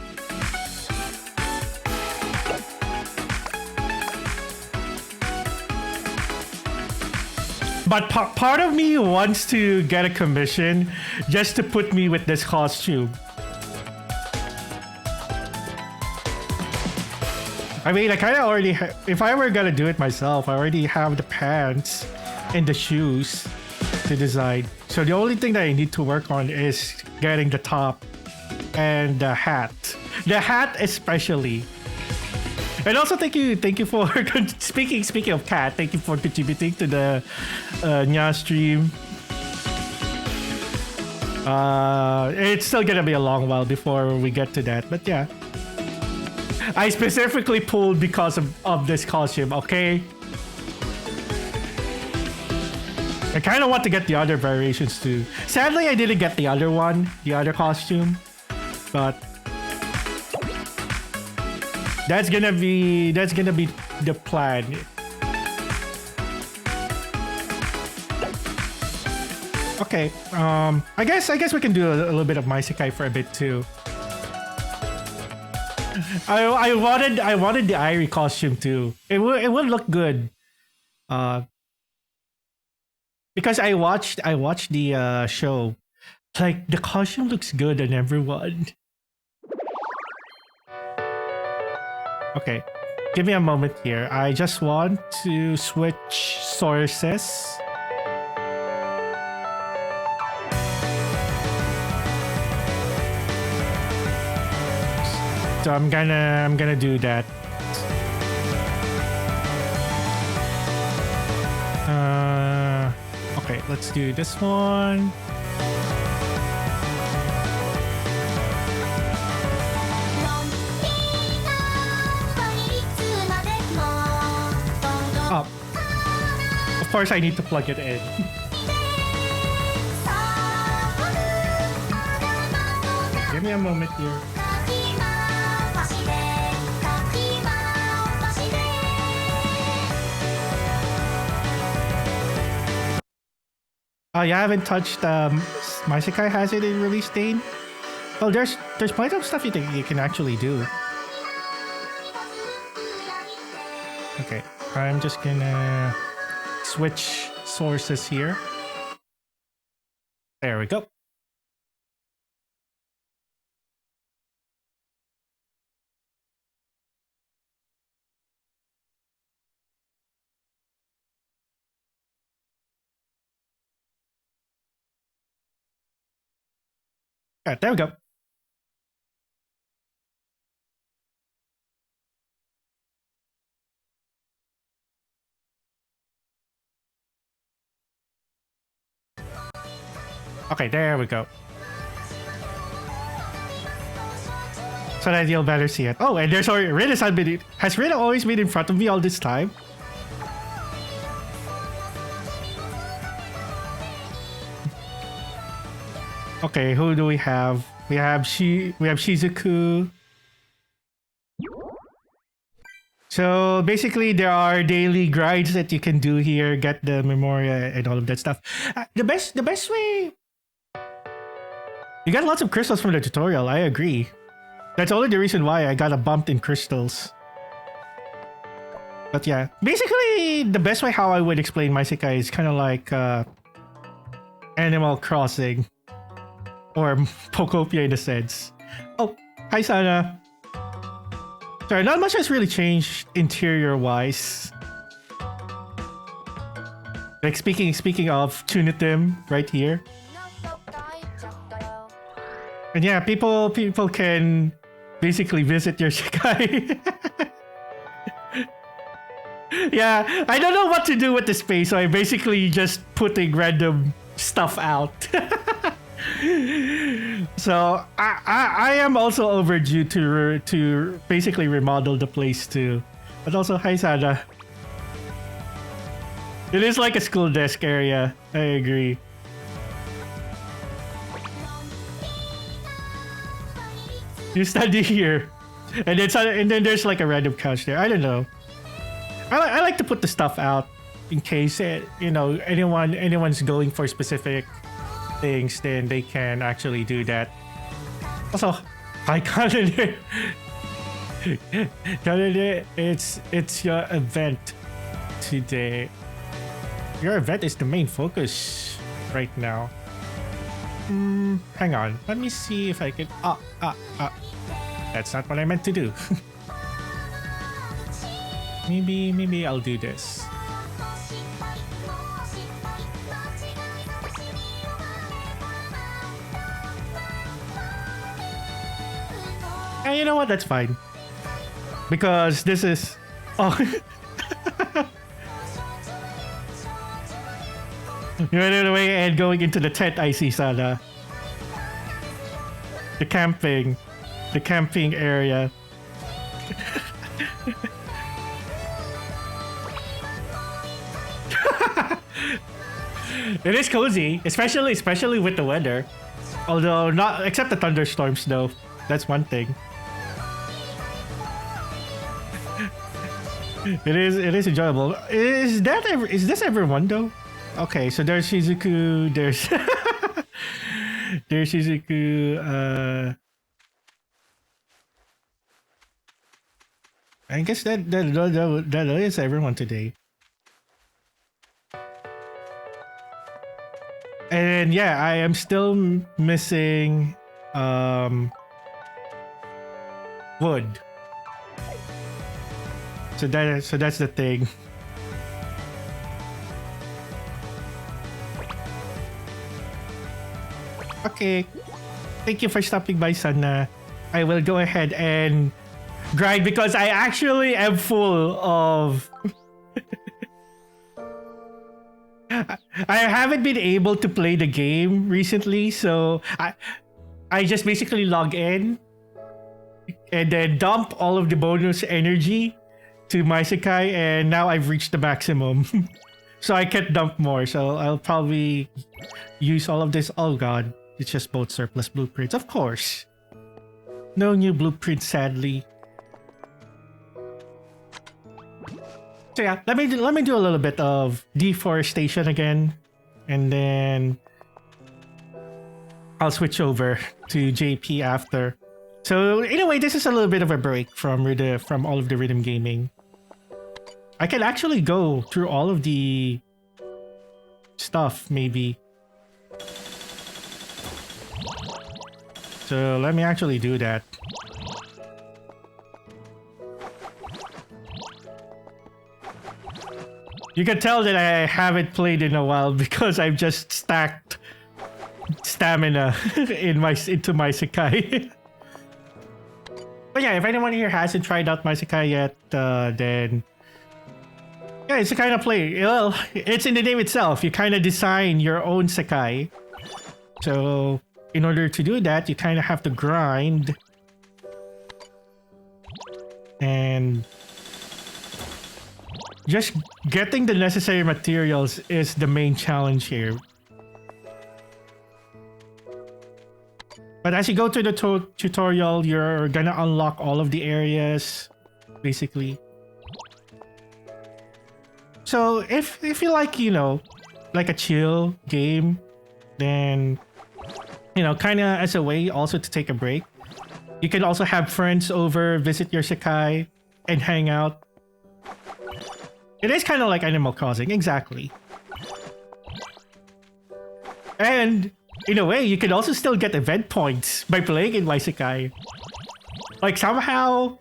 But part of me wants to get a commission just to put me with this costume. I mean, I kind of already if I were gonna do it myself, I already have the pants and the shoes to design. So the only thing that I need to work on is getting the top and the hat. The hat especially. And also thank you for speaking of cat, thank you for contributing to the Nya stream. It's still gonna be a long while before we get to that, but yeah. I specifically pulled because of this costume, okay? I kind of want to get the other variations too. Sadly, I didn't get the other one, the other costume, but that's gonna be the plan. Okay, I guess we can do a little bit of my Sekai for a bit too. I wanted the Irie costume too. It would look good. Because I watched the show. Like the costume looks good on everyone. Okay, give me a moment here. I just want to switch sources. So I'm gonna do that. Okay, let's do this one. Oh, of course I need to plug it in. Give me a moment here. Oh, you haven't touched My Sekai has it in release date? Oh, there's plenty of stuff you can actually do. Okay, I'm just gonna switch sources here. There we go. Yeah, there we go. Okay, there we go. So that you'll better see it. Oh, and there's already has Rita always been in front of me all this time? Okay, who do we have? We have Shizuku. So basically, there are daily grinds that you can do here, get the Memoria and all of that stuff. The best way. You got lots of crystals from the tutorial. I agree. That's only the reason why I got a bump in crystals. But yeah, basically, the best way how I would explain my Sekai is kind of like Animal Crossing. Or Pokopia in a sense. Oh, hi Sana. Sorry, not much has really changed interior-wise. Like speaking of Tunitim right here. And yeah, people can basically visit your Sekai. Yeah, I don't know what to do with the space, so I'm basically just putting random stuff out. So I am also overdue to basically remodel the place too. But also, hi Sada. It is like a school desk area. I agree. You study here, and then there's like a random couch there. I don't know. I like to put the stuff out in case anyone's going for specific things, then they can actually do that. Also, hi Canada. Canada, it's your event today. Your event is the main focus right now. Hang on. Let me see if I can. That's not what I meant to do. Maybe I'll do this. And you know what? That's fine. Because this is... Oh. You're running away and going into the tent, I see, Sada. The camping area. It is cozy, especially with the weather. Although not except the thunderstorms though. That's one thing. It is enjoyable. Is this everyone though? Okay, so there's Shizuku, there's Shizuku, I guess that is everyone today. And yeah, I am still missing wood. So that's the thing. Okay. Thank you for stopping by, Sana. I will go ahead and grind because I actually am full of... I haven't been able to play the game recently, so I just basically log in and then dump all of the bonus energy to my Sekai, and now I've reached the maximum. So I can't dump more, so I'll probably use all of this. Oh god, it's just both surplus blueprints, of course. No new blueprints, sadly. So yeah, let me do a little bit of deforestation again, and then I'll switch over to JP after. So in a way, this is a little bit of a break from all of the rhythm gaming. I can actually go through all of the stuff, maybe. So let me actually do that. You can tell that I haven't played in a while because I've just stacked stamina into my Sekai. But yeah, if anyone here hasn't tried out my Sekai yet, then yeah, it's the kind of play. Well, it's in the name itself. You kind of design your own Sekai. So in order to do that, you kind of have to grind. And just getting the necessary materials is the main challenge here. But as you go through the tutorial, you're gonna unlock all of the areas, basically. So if you like, like a chill game, then, kind of as a way also to take a break. You can also have friends over, visit your Sekai, and hang out. It is kind of like Animal Crossing, exactly. And in a way, you can also still get event points by playing in my Sekai. Like somehow,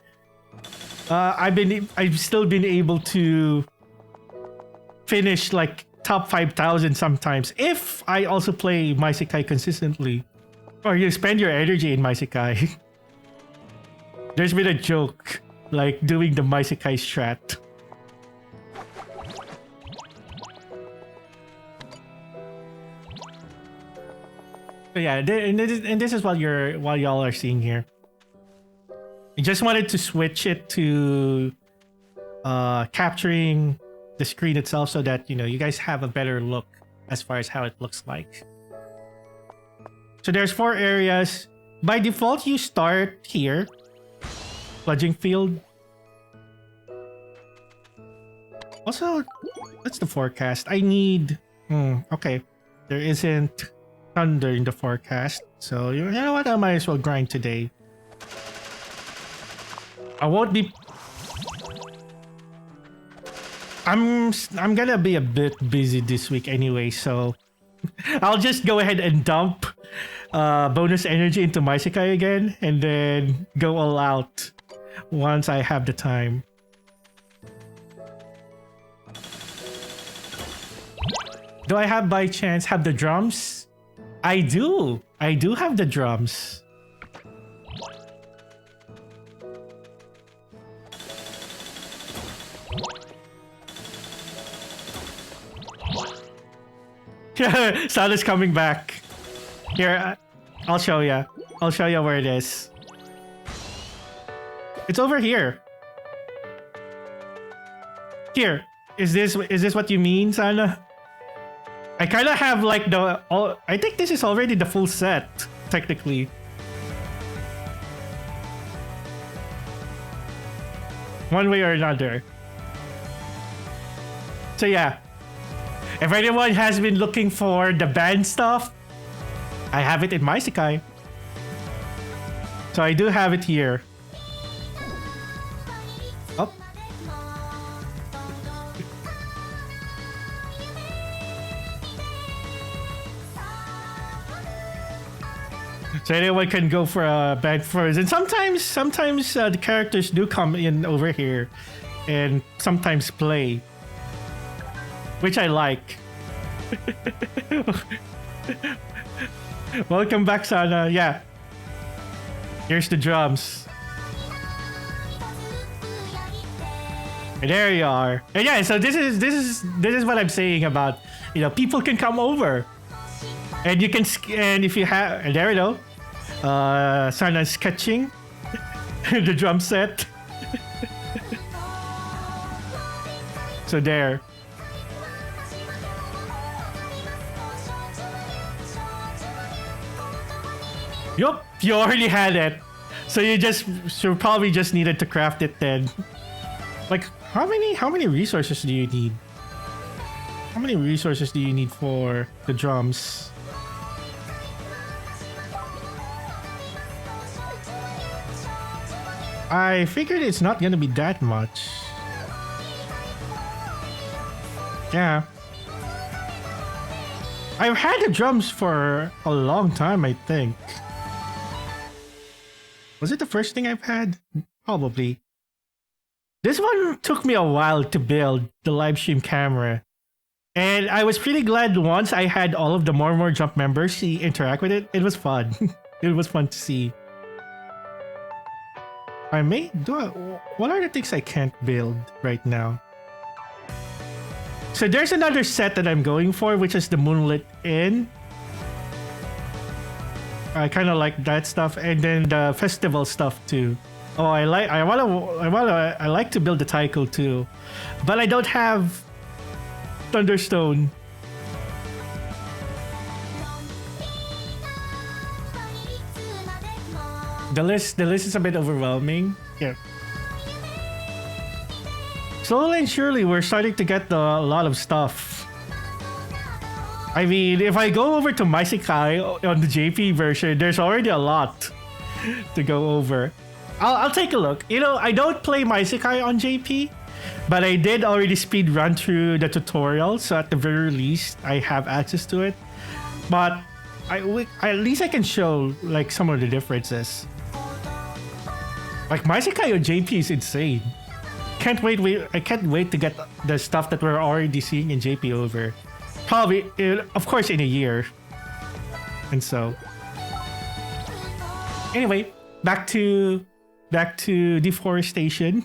I've still been able to finish like top 5,000 sometimes if I also play my Sekai consistently. Or you spend your energy in my Sekai. There's been a joke like doing the my Sekai strat. So yeah, and this is what y'all are seeing here. I just wanted to switch it to capturing the screen itself so that you guys have a better look as far as how it looks like. So there's 4 areas. By default, you start here. Plunging field. Also, what's the forecast? I need... okay. There isn't thunder in the forecast. So, you know what? I might as well grind today. I won't be... I'm gonna be a bit busy this week anyway, so... I'll just go ahead and dump bonus energy into my Sekai again, and then go all out once I have the time. Do I have by chance have the drums? I do. I do have the drums. Sun is coming back. Here, I'll show ya. I'll show you where it is. It's over here. Here. Is this what you mean, Sana? I kind of have like the... I think this is already the full set, technically. One way or another. So yeah. If anyone has been looking for the band stuff, I have it in my Sekai. So I do have it here. Oh. So anyone can go for a band first. And sometimes the characters do come in over here and sometimes play. Which I like. Welcome back, Sana. Yeah. Here's the drums. And there you are. And yeah, so this is what I'm saying about, people can come over. And you can, and if you have, and there we go. Sana's sketching the drum set. So there. Yup, you already had it. So you probably just needed to craft it then. Like, how many resources do you need? How many resources do you need for the drums? I figured it's not gonna be that much. Yeah. I've had the drums for a long time, I think. Was it the first thing I've had? Probably. This one took me a while to build, the live stream camera. And I was pretty glad once I had all of the More Jump members see interact with it. It was fun. It was fun to see. What are the things I can't build right now? So there's another set that I'm going for, which is the Moonlit Inn. I kind of like that stuff, and then the festival stuff too. Oh, I like to build the Taiko too, but I don't have Thunderstone. The list is a bit overwhelming. Yeah. Slowly and surely, we're starting to get a lot of stuff. I mean, if I go over to my Sekai on the JP version, there's already a lot to go over. I'll take a look. I don't play my Sekai on JP, but I did already speed run through the tutorial, so at the very least, I have access to it. But at least I can show like some of the differences. Like my Sekai on JP is insane. I can't wait to get the stuff that we're already seeing in JP over. Probably, of course, in a year. And so, anyway, back to deforestation.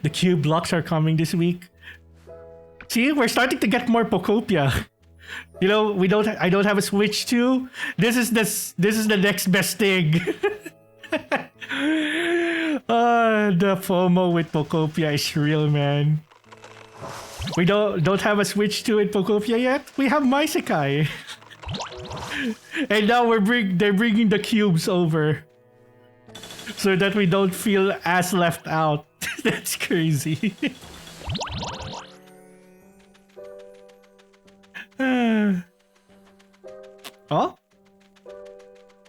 The cube blocks are coming this week. See, we're starting to get more Pokopia. You know, I don't have a Switch 2. This is the next best thing. The FOMO with Pokopia is real, man. We don't have a Switch 2 in Pokopia yet. We have My Sekai. And now they're bringing the cubes over so that we don't feel as left out. That's crazy. Oh?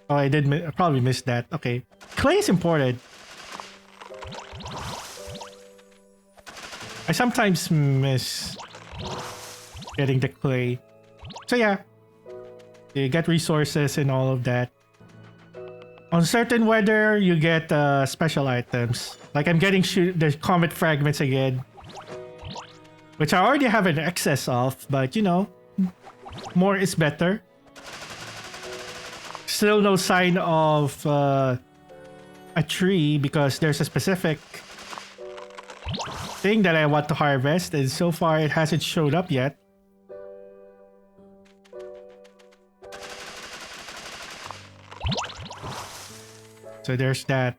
Oh, I probably missed that. Okay. Clay is imported. I sometimes miss getting the clay. So yeah. You get resources and all of that. On certain weather, you get special items. Like I'm getting the comet fragments again. Which I already have an excess of, but you know, more is better. Still no sign of a tree because there's a specific thing that I want to harvest, and so far it hasn't showed up yet. So there's that.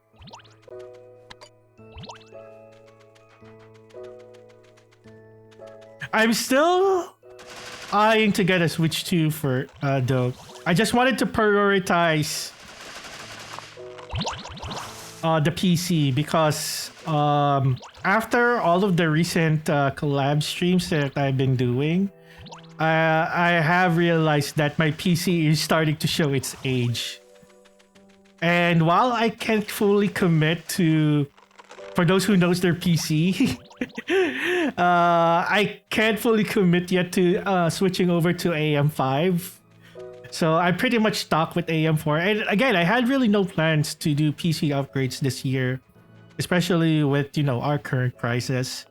I'm still eyeing to get a Switch 2 for though. I just wanted to prioritize the PC because after all of the recent collab streams that I've been doing, I have realized that my PC is starting to show its age. And while I can't fully commit to, for those who knows their PC, I can't fully commit yet to switching over to AM5. So I'm pretty much stuck with AM4. And again, I had really no plans to do PC upgrades this year, especially with, you know, our current prices.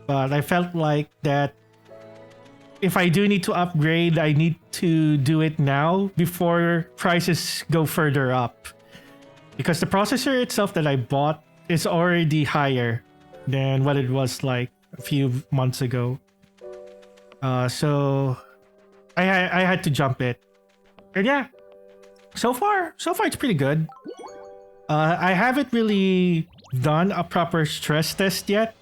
But I felt like that if I do need to upgrade, I need to do it now before prices go further up. Because the processor itself that I bought is already higher than what it was like a few months ago. So I had to jump it. And yeah, so far it's pretty good. I haven't really done a proper stress test yet.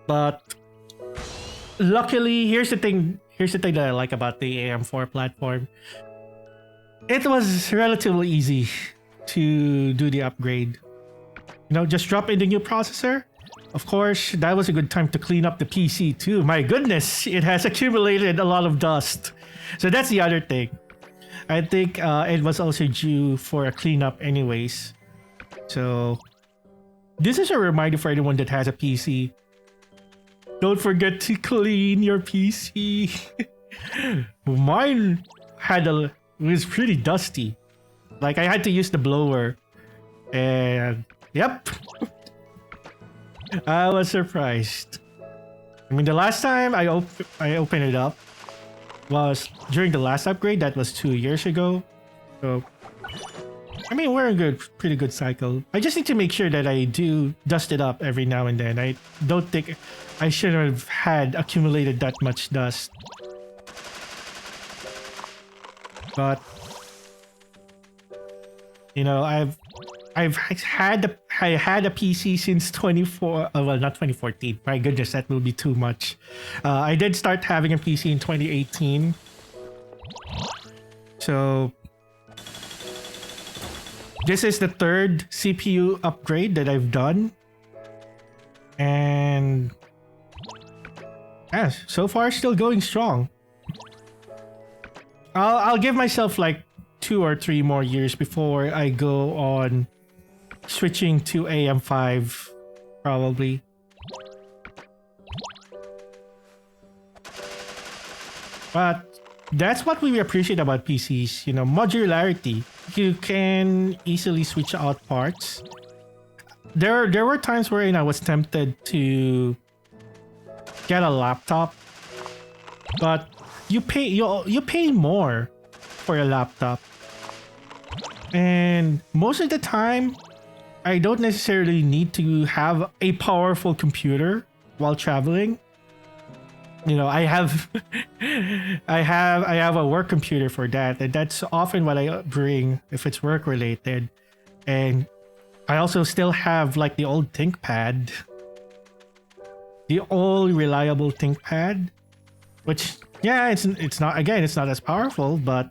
But luckily, here's the thing that I like about the AM4 platform. It was relatively easy to do the upgrade. You know, just drop in the new processor. Of course, that was a good time to clean up the PC too. My goodness, it has accumulated a lot of dust. So that's the other thing. I think it was also due for a cleanup anyways. So this is a reminder for anyone that has a PC. Don't forget to clean your PC. Mine was pretty dusty. Like I had to use the blower. And yep. I was surprised. I mean, the last time I opened it up was during the last upgrade. That was 2 years ago. So, I mean, we're in pretty good cycle. I just need to make sure that I do dust it up every now and then. I don't think I should have had accumulated that much dust. But, you know, I had a PC since not 2014. My goodness, that will be too much. I did start having a PC in 2018. So this is the third CPU upgrade that I've done. And yeah, so far still going strong. I'll give myself like 2 or 3 more years before I go on switching to AM5, probably. But that's what we appreciate about PCs, you know, modularity. You can easily switch out parts. There were times wherein I was tempted to get a laptop, but you pay more for a laptop. And most of the time, I don't necessarily need to have a powerful computer while traveling. You know, I have I have a work computer for that, and that's often what I bring if it's work related. And I also still have like the old ThinkPad, the old reliable ThinkPad, which yeah, it's not as powerful, but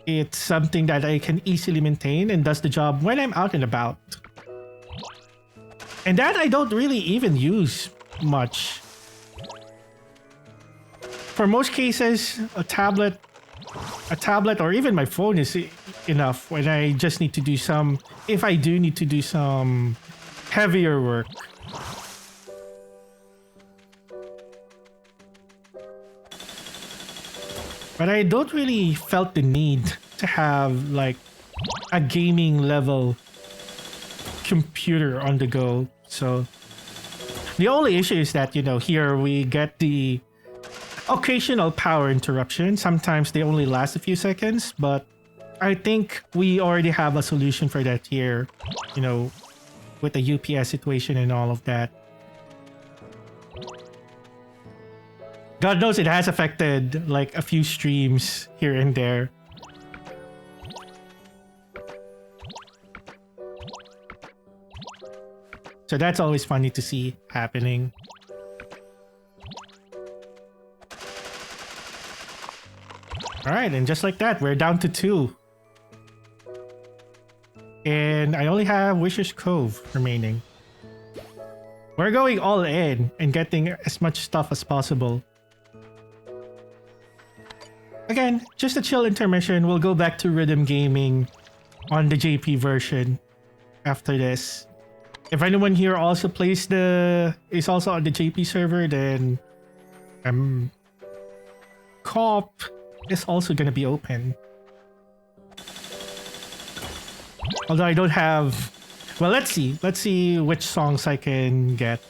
it's something that I can easily maintain and does the job when I'm out and about. And that I don't really even use much. For most cases, a tablet or even my phone is enough when I just need to do if I do need to do some heavier work. But I don't really felt the need to have like a gaming level computer on the go. So the only issue is that, you know, here we get the occasional power interruption. Sometimes they only last a few seconds, but I think we already have a solution for that here, you know, with the UPS situation and all of that. God knows it has affected like a few streams here and there. So that's always funny to see happening. Alright, and just like that, we're down to 2. And I only have Wisher's Cove remaining. We're going all in and getting as much stuff as possible. Again, just a chill intermission. We'll go back to rhythm gaming on the JP version after this. If anyone here also is also on the JP server, then co-op is also gonna be open. Although I don't have, well, let's see which songs I can get.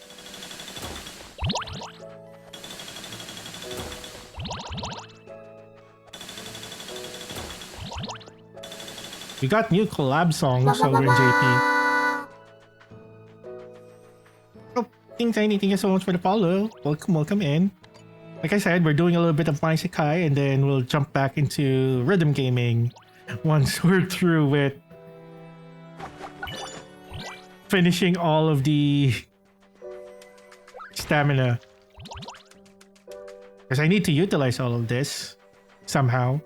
We got new collab songs over in JP. Oh, thank you so much for the follow. Welcome in. Like I said, we're doing a little bit of My Sekai, and then we'll jump back into rhythm gaming once we're through with finishing all of the stamina. Because I need to utilize all of this somehow.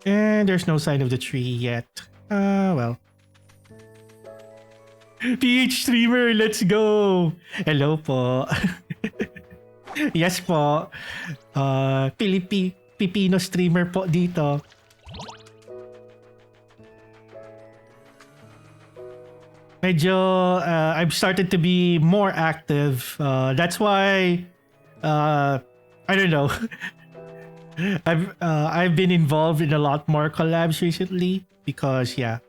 And there's no sign of the tree yet. Well. PH streamer, let's go! Hello po. Yes po. Pilipino streamer po dito. Medyo, I've started to be more active. That's why, I don't know. I've been involved in a lot more collabs recently because yeah,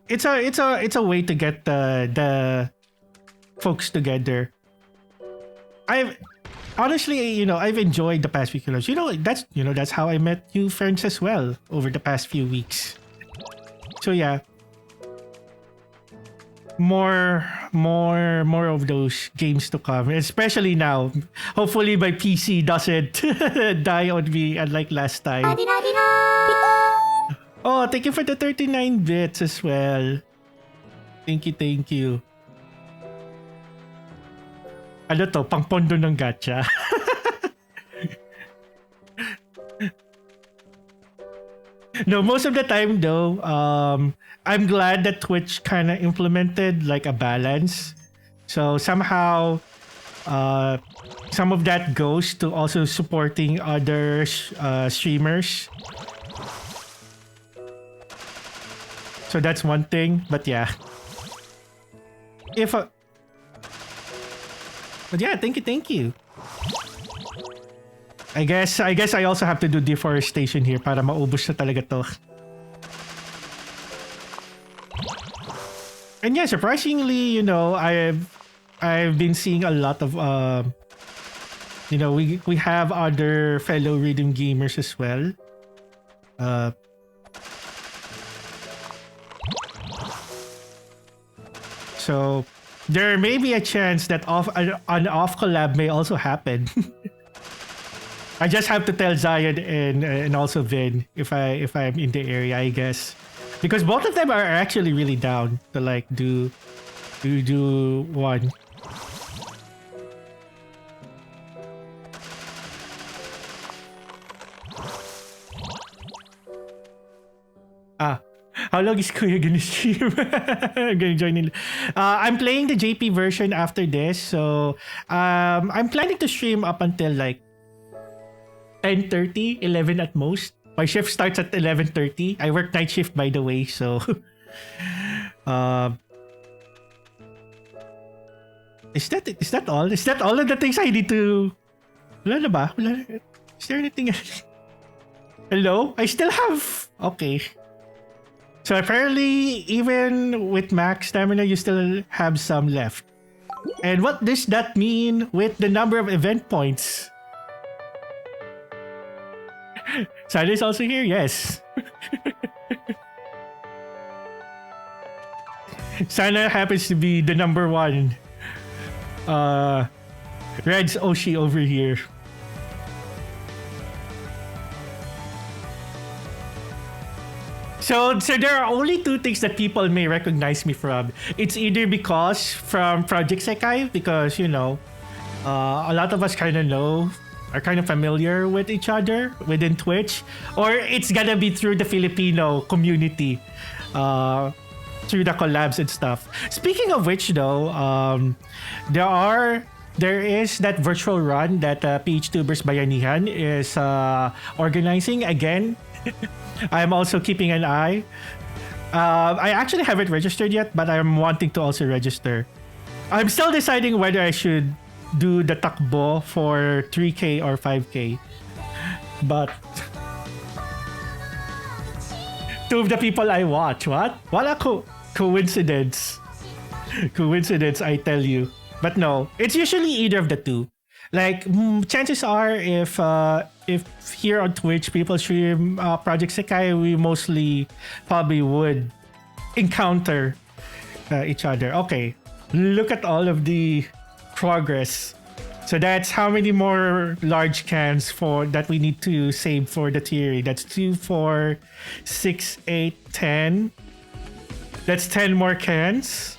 it's a way to get the folks together. I've honestly, you know, I've enjoyed the past few collabs. That's how I met you friends as well over the past few weeks. So yeah. More of those games to come, especially now. Hopefully my PC doesn't die on me unlike last time. Oh, thank you for the 39 bits as well. Thank you. Ano to? Pangpondo ng gacha. No, most of the time though, I'm glad that Twitch kind of implemented like a balance. So somehow, some of that goes to also supporting other streamers. So that's one thing, but yeah. But yeah, thank you. I guess I also have to do deforestation here para maubos na talaga to. And yeah, surprisingly, you know, I've been seeing a lot of you know, we have other fellow rhythm gamers as well. So there may be a chance that an off collab may also happen. I just have to tell Zion and also Vin if I'm in the area, I guess, because both of them are actually really down to like do one. How long is Kuya gonna stream? I'm gonna join in. I'm playing the JP version after this, so I'm planning to stream up until like 10:30, 11 at most. My shift starts at 11:30. I work night shift, by the way, so is that all? Is that all of the things I need to? Wala na ba? Is there anything else? Hello? I still have. Okay. So apparently, even with max stamina, you still have some left. And what does that mean with the number of event points? Sana is also here? Yes. Sana happens to be the number one. Rands Oshi over here. So there are only two things that people may recognize me from. It's either because from Project Sekai, because you know, a lot of us kind of are kind of familiar with each other within Twitch, or it's gonna be through the Filipino community, through the collabs and stuff. Speaking of which, though, there is that virtual run that PH VTubers Bayanihan is organizing again. I'm also keeping an eye. I actually haven't registered yet, but I'm wanting to also register. I'm still deciding whether I should do the takbo for 3K or 5K. But two of the people I watch, what a coincidence. Coincidence, I tell you. But no, it's usually either of the two. Like, chances are, if here on Twitch people stream Project Sekai, we mostly probably would encounter each other. Okay, look at all of the progress. So that's how many more large cans that we need to save for the theory. That's 2, 4, 6, 8, 10. That's 10 more cans.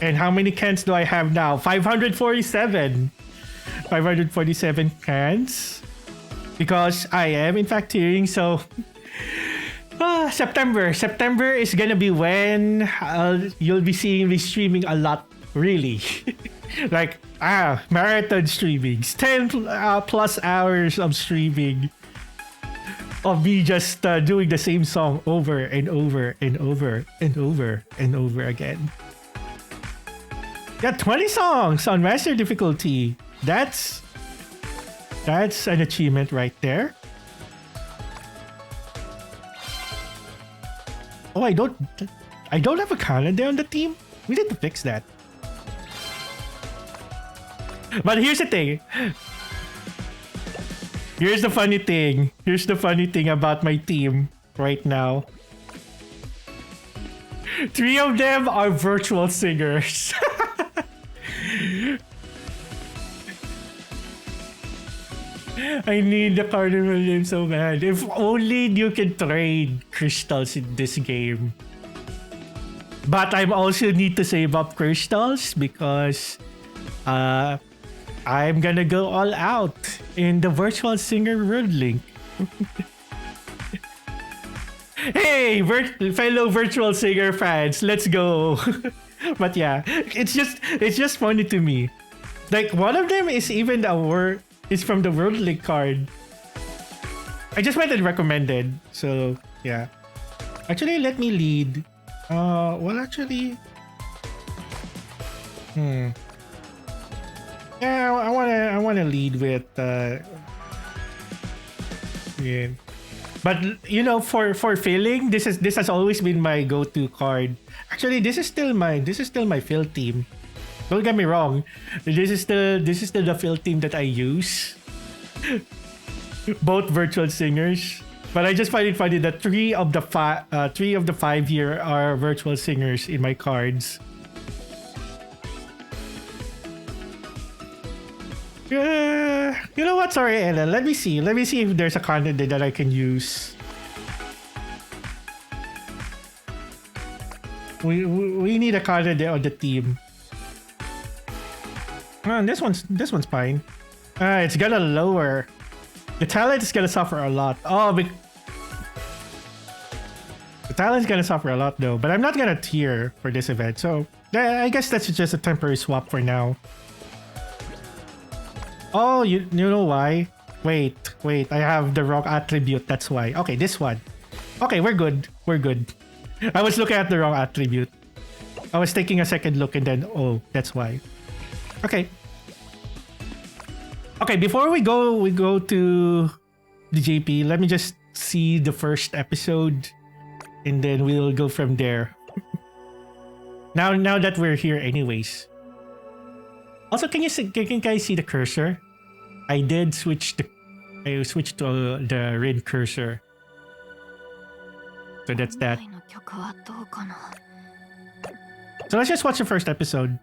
And how many cans do I have now? 547. 547 cans. Because I am in fact tearing, so September. September is gonna be when you'll be seeing me streaming a lot, really. Like, marathon streamings. 10 plus hours of streaming. Of me just doing the same song over and over and over and over and over again. Got 20 songs on master difficulty. That's an achievement right there. Oh, I don't have a calendar on the team. We need to fix that. But here's the thing. Here's the funny thing. Here's the funny thing about my team right now. 3 of them are virtual singers. I need the carnival name so bad. If only you can trade crystals in this game. But I also need to save up crystals because I'm gonna go all out in the virtual singer world link. Hey, fellow virtual singer fans, let's go. But yeah, it's just funny to me. Like, one of them is even is from the World League card. I just went and recommended, so yeah. Actually, let me lead. Well, actually, yeah, I wanna lead with yeah. But you know, for filling, this has always been my go-to card. Actually, this is still my fill team. Don't get me wrong. This is still the fill team that I use. Both virtual singers. But I just find it funny that 3 of the 5 here are virtual singers in my cards. You know what? Sorry, Ella. Let me see. Let me see if there's a content that I can use. We need a content on the team. This one's fine. It's gonna lower. The talent is gonna suffer a lot. The talent's gonna suffer a lot though. But I'm not gonna tier for this event, so I guess that's just a temporary swap for now. Oh, you know why? Wait. I have the wrong attribute. That's why. Okay, this one. Okay, we're good. I was looking at the wrong attribute. I was taking a second look and then, oh, that's why. Okay. Okay, before we go to the JP, let me just see the first episode and then we'll go from there. Now that we're here anyways. Also, can you guys see the cursor? I switched to the red cursor. So that's that. So let's just watch the first episode.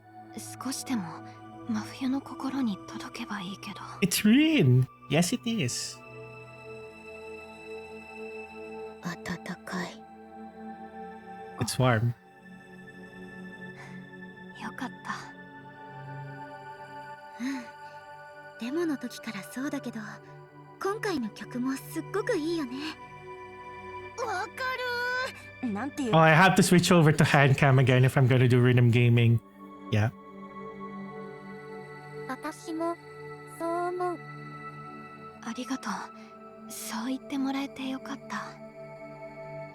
It's Rin. Yes, it is. It's warm. よかった。デモの時からそうだけど、今回の曲もすっごくいいよね。わかる。なんていう。Oh, I have to switch over to hand cam again if I'm gonna do rhythm gaming. Yeah. 私もそう思う。ありがとう。そう言ってもらえてよかった。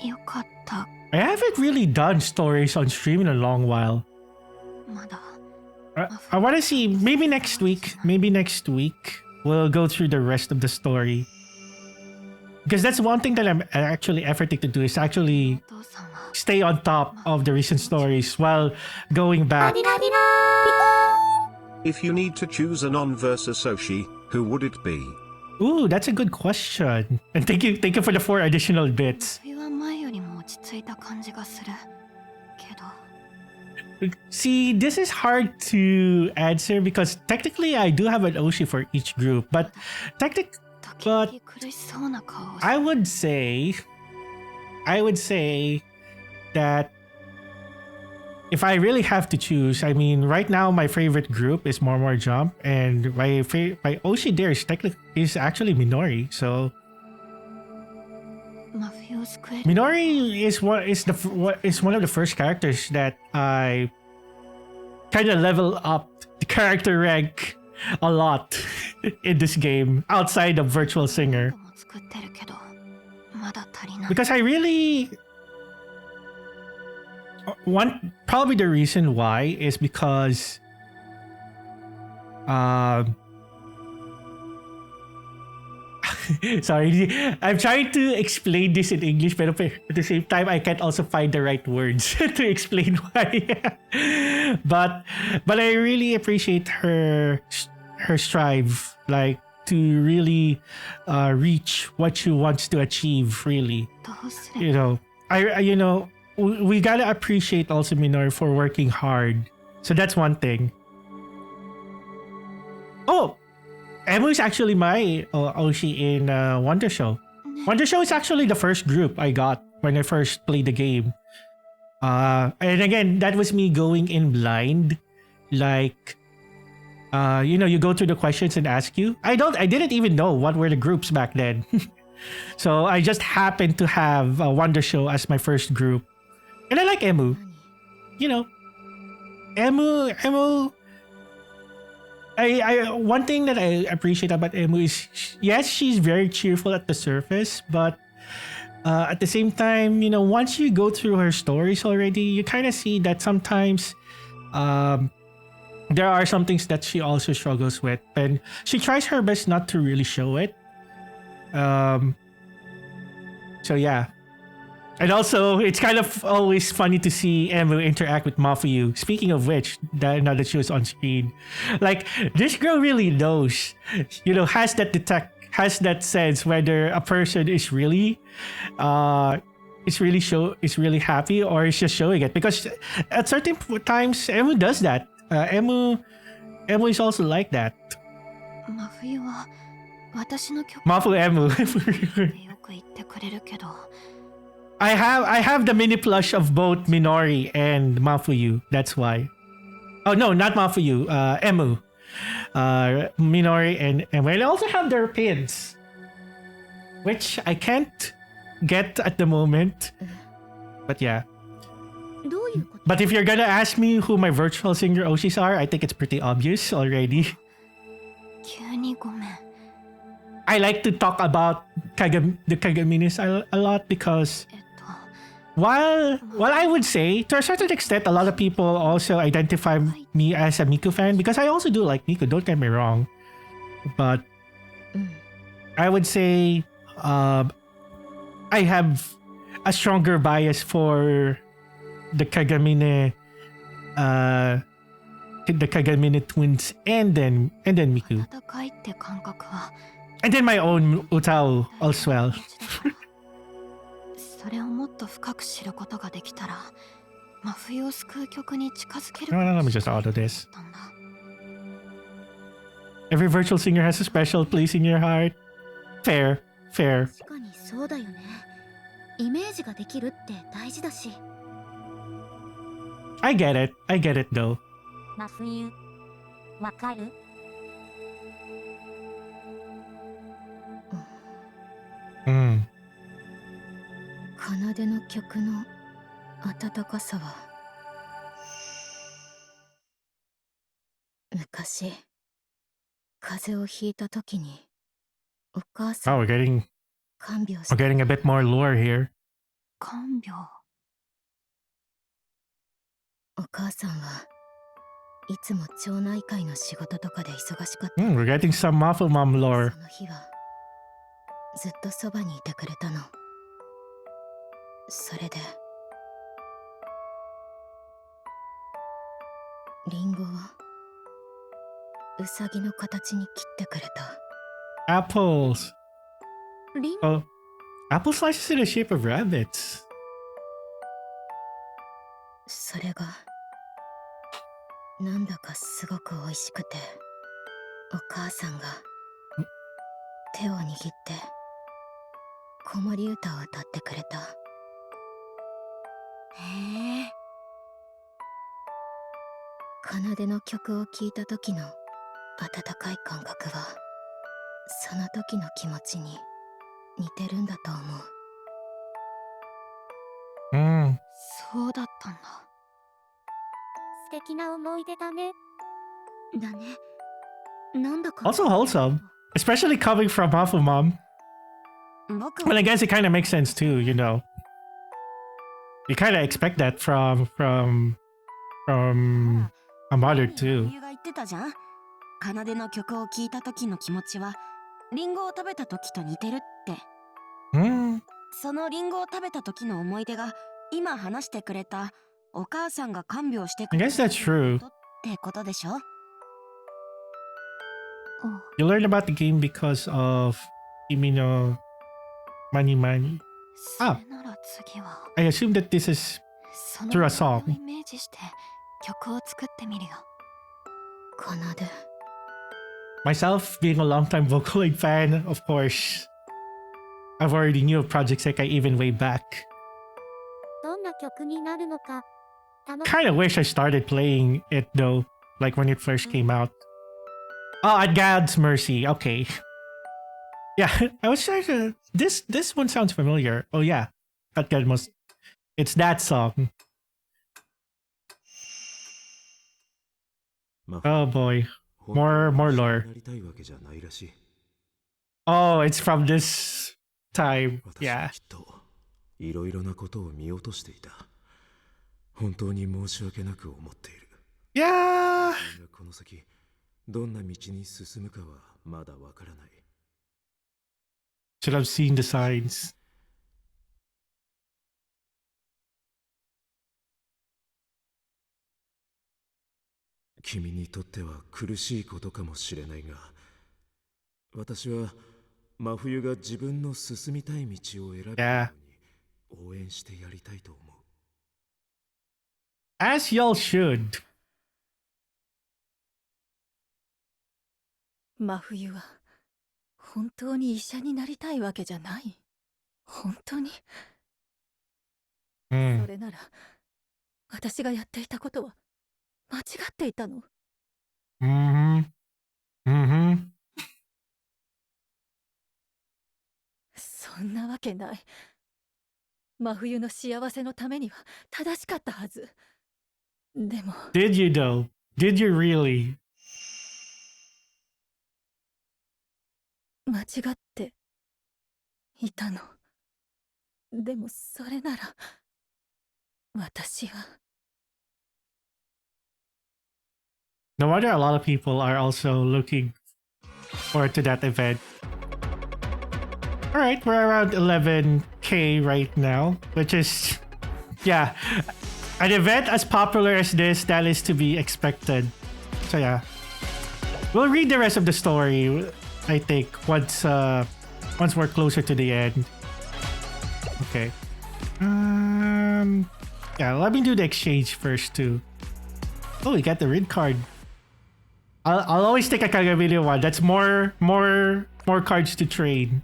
よかった。I haven't really done stories on stream in a long while. まだ。I want to see maybe next week we'll go through the rest of the story, because that's one thing that I'm actually efforting to do is actually stay on top of the recent stories while going back. If you need to choose a non versus Oshi, who would it be? Ooh, that's a good question. And thank you for the 4 additional bits. See, this is hard to answer because technically I do have an Oshi for each group, but I would say that if I really have to choose, I mean, right now my favorite group is More Jump, and my Oshi there is actually Minori. So Minori is one of the first characters that I kind of level up the character rank a lot in this game outside of Virtual Singer, because I really probably the reason why is because sorry, I'm trying to explain this in English, but at the same time, I can't also find the right words to explain why. but I really appreciate her strive, like to really reach what she wants to achieve. Really, we gotta appreciate also Minori for working hard. So that's one thing. Oh. Emu is actually my Oshi in Wonder Show. Wonder Show is actually the first group I got when I first played the game. And again, that was me going in blind. Like, you go through the questions and ask you. I didn't even know what were the groups back then. So I just happened to have Wonder Show as my first group. And I like Emu. Emu... one thing that I appreciate about Emu is, yes, she's very cheerful at the surface, but at the same time, once you go through her stories already, you kind of see that sometimes there are some things that she also struggles with, and she tries her best not to really show it. So yeah. And also, it's kind of always funny to see Emu interact with Mafuyu. Speaking of which, now that she was on screen, like, this girl really knows, has that sense whether a person is really happy or is just showing it. Because at certain times, Emu does that. Emu is also like that. 真冬は私の曲 Mafu Emu. よく言ってくれるけど I have the mini plush of both Minori and Mafuyu. That's why. Oh no, not Mafuyu. Emu. Minori and Emu. And I also have their pins, which I can't get at the moment. But yeah. どういうこと But if you're gonna ask me who my virtual singer Oshis are, I think it's pretty obvious already. 急にごめん I like to talk about the Kagaminis a lot because while I would say to a certain extent a lot of people also identify me as a Miku fan because I also do like Miku, don't get me wrong. But I would say I have a stronger bias for the Kagamine twins and then Miku. 戦いって感覚は And then my own Utao as well. それをもっと深く知ることができたら真冬を救う曲に近づける No, let me just auto this. たんだ Every virtual singer has a special place in your heart. Fair. 確かにそうだよねイメージができるって大事だし I get it though. 真冬わかる 奏の曲の温かさは昔風邪をひいた時にお母さん Oh, we're 看病し getting a bit more lore here. 看病お母さんはいつも町内会の仕事とかで忙しかった We're getting some Mafu Mom lore. その日はずっとそばにいてくれたのそれでリンゴはウサギの形に切ってくれた Apples. リンゴ Oh, apple slices in the shape of rabbits. それがなんだかすごく美味しくてお母さんが手を握って子守歌を歌ってくれたへえ奏の曲を聴いた時の温かい感覚はその時の気持ちに似てるんだと思う Mm. そうだったんだ素敵な思い出だねだねなんだか Also wholesome, especially coming from Mafu Mom. 僕 But I guess it kind of makes sense too, you know. You kind of expect that from a mother too. 冬が言ってたじゃん奏の曲を聴いた時の気持ちはリンゴを食べた時と似てるって Mm. そのリンゴを食べた時の思い出が今話してくれたお母さんが看病してく I れ guess that's true. たってことでしょ You learn about the game because of Kimi no Mani Mani. それなら次は I assume that this is その through a song. イメージして曲を作ってみるよ奏 Myself, being a longtime Vocaloid fan, of course, I've already knew of Project Sekai even way back. どんな曲になるのか Kind of wish I started playing it though, like when it first came out. Oh, at God's Mercy. Okay. Yeah, I was trying to. This one sounds familiar. Oh yeah, at God's Mercy. It's that song. Oh boy, more lore. Oh, it's from this time. Yeah. いろいろなことを見落としていた。本当に申し訳なく思っている。 Yeah. この先どんな道に進むかはまだわからない。 Should have seen the signs. 君にとっては苦しいことかもしれないが、私は真冬が自分の進みたい道を選ぶように Yeah. 応援してやりたいと思う。 As y'all should. 真冬は本当に医者になりたいわけじゃない。本当に。そ Mm. れなら私がやっていたことは間違っていたの。 Mm-hmm. Mm-hmm. そんなわけない。真冬の幸せのためには正しかったはず。でも Did you though? Did you really? 間違っていたの。でもそれなら私は。 No wonder a lot of people are also looking forward to that event. Alright, we're around 11k right now, which is, yeah, an event as popular as this, that is to be expected. So yeah, we'll read the rest of the story, I think, once we're closer to the end. Okay. Yeah, let me do the exchange first too. Oh, we got the red card. I'll always take a Kagabili one. That's more cards to trade.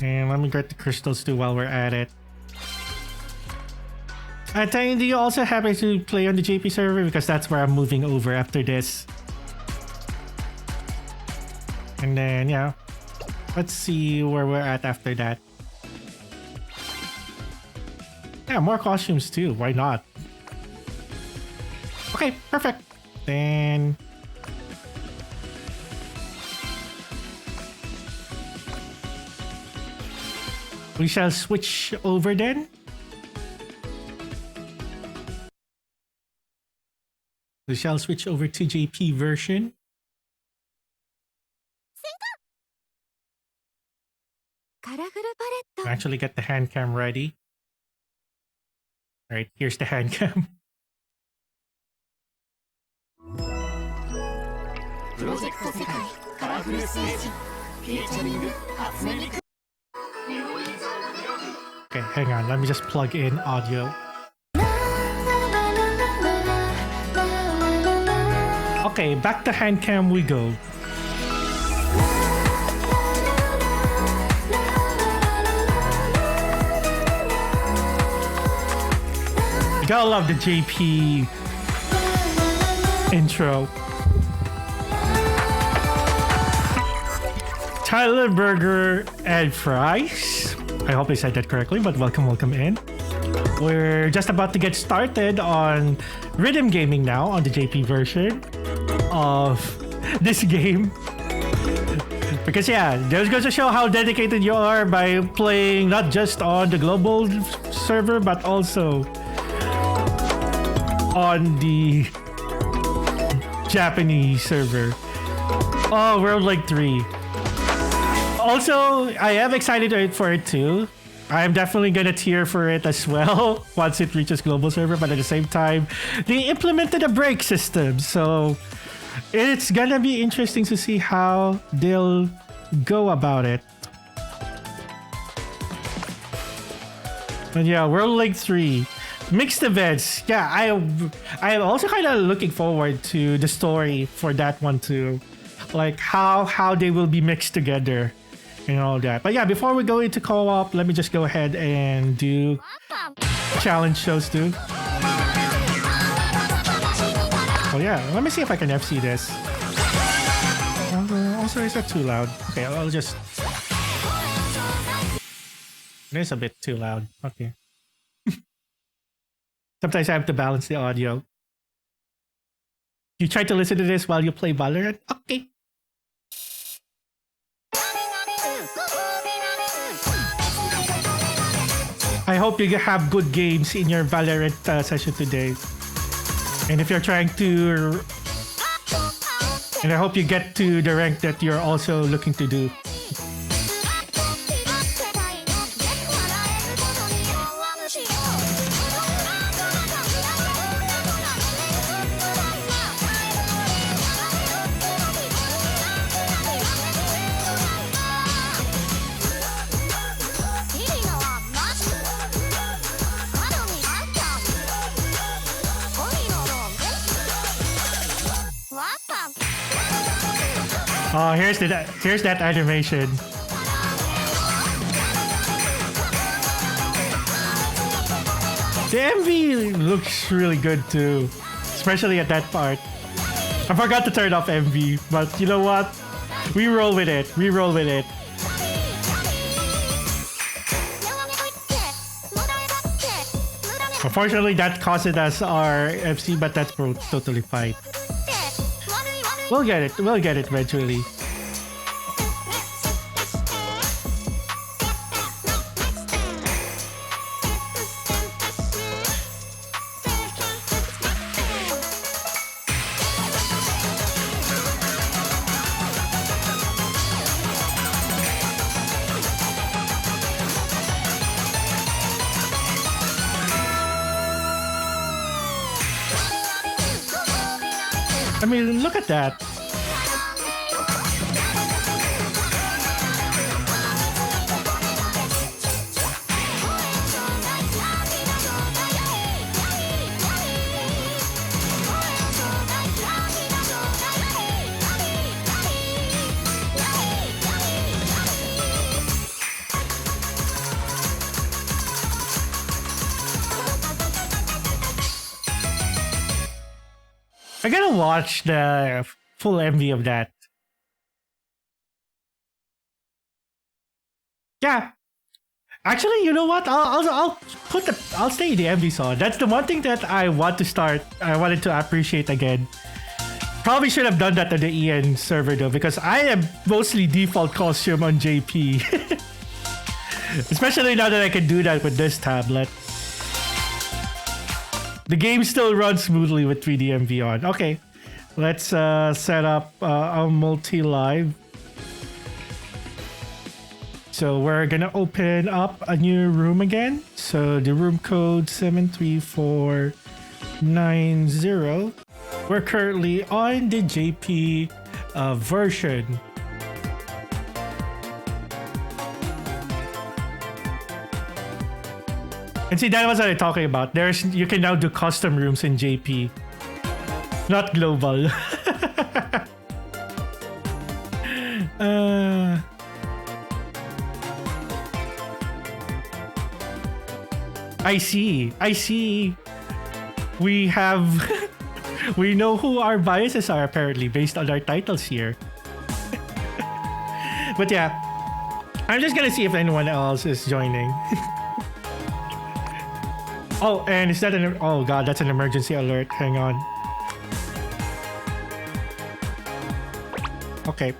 And let me get the crystals too while we're at it. Tiny, do you also happen to play on the JP server? Because that's where I'm moving over after this. And then, yeah. Let's see where we're at after that. Yeah, more costumes too. Why not? Okay, perfect. Then... we shall switch over then. We shall switch over to JP version. Actually get the hand cam ready. Alright, here's the hand cam. Project Sekai カラフルステージフィーチャリング初音ミク Okay, hang on. Let me just plug in audio. Okay, back to hand cam we go. You gotta love the JP intro. Tyler Burger and Fries. I hope I said that correctly, but welcome in. We're just about to get started on rhythm gaming now on the JP version of this game. Because yeah, this goes to show how dedicated you are by playing not just on the global server, but also on the Japanese server. Oh, World League 3. Also, I am excited for it too. I'm definitely gonna tier for it as well once it reaches global server, but at the same time, they implemented a break system, so it's gonna be interesting to see how they'll go about it. But yeah, World League 3. Mixed events. Yeah, I am also kind of looking forward to the story for that one too. Like how they will be mixed together and all that. But yeah, before we go into co-op, let me just go ahead and do challenge shows too. Oh yeah, let me see if I can FC this. Also, is that too loud? Okay, I'll just... It is a bit too loud. Okay. Sometimes I have to balance the audio. You try to listen to this while you play Valorant? Okay. I hope you have good games in your Valorant session today. And if you're trying to... And I hope you get to the rank that you're also looking to do. Oh, here's that animation. The MV looks really good too, especially at that part. I forgot to turn off MV, but you know what? We roll with it. We roll with it. Unfortunately, that costed us our FC, but that's totally fine. We'll get it. We'll get it eventually. I mean, look at that. I gotta watch the full MV of that. Yeah. Actually, you know what? I'll stay in the MV song. That's the one thing that I wanted to appreciate again. Probably should have done that on the EN server though, because I am mostly default costume on JP. Especially now that I can do that with this tablet. The game still runs smoothly with 3D MV on. Okay, let's set up a multi-live. So we're gonna open up a new room again. So the room code 73490. We're currently on the JP version. And see, that was what I'm talking about. You can now do custom rooms in JP, not global. I see. We know who our biases are apparently based on our titles here. But yeah, I'm just gonna see if anyone else is joining. Oh, and is that oh god, that's an emergency alert. Hang on. Okay.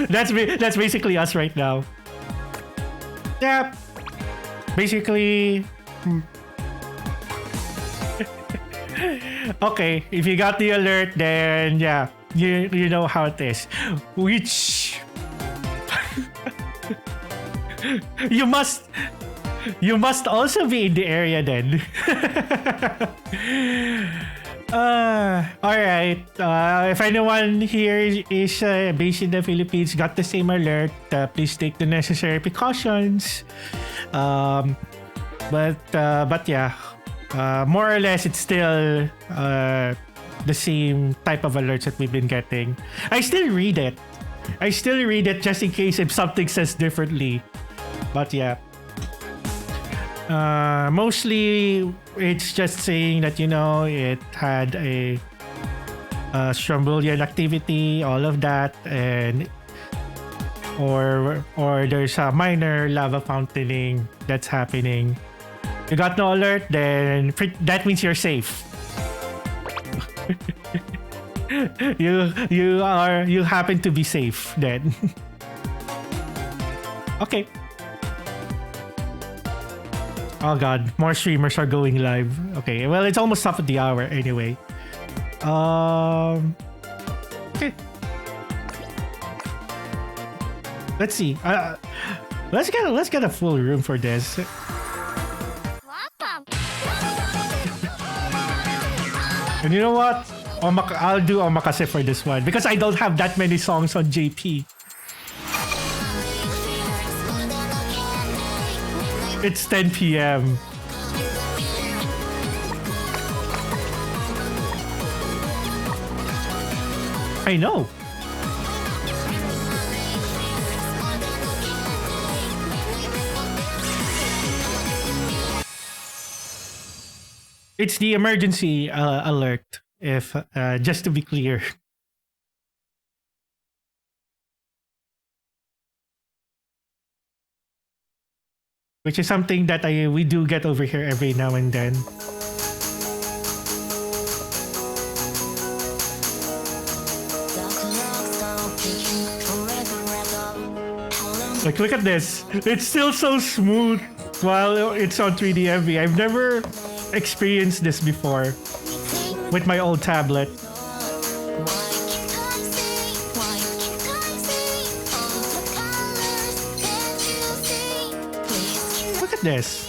That's basically us right now. Yeah. Basically. Okay, if you got the alert, then yeah, you know how it is. Which you must also be in the area then. Alright. If anyone here is based in the Philippines, got the same alert, please take the necessary precautions. But yeah, more or less it's still the same type of alerts that we've been getting. I still read it just in case if something says differently. But yeah, mostly it's just saying that, you know, it had a Strombolian activity, all of that, and or there's a minor lava fountaining that's happening. You got no alert, then that means you're safe. you happen to be safe then. Okay. Oh god, more streamers are going live. Okay, well, it's almost top of the hour anyway. Okay. Let's see. Let's get a full room for this. And you know what? I'll do omakase for this one because I don't have that many songs on JP. It's 10 p.m. I know. It's the emergency alert, if just to be clear. Which is something that we do get over here every now and then. Like, look at this. It's still so smooth while it's on 3D I've never experienced this before with my old tablet. Look at this.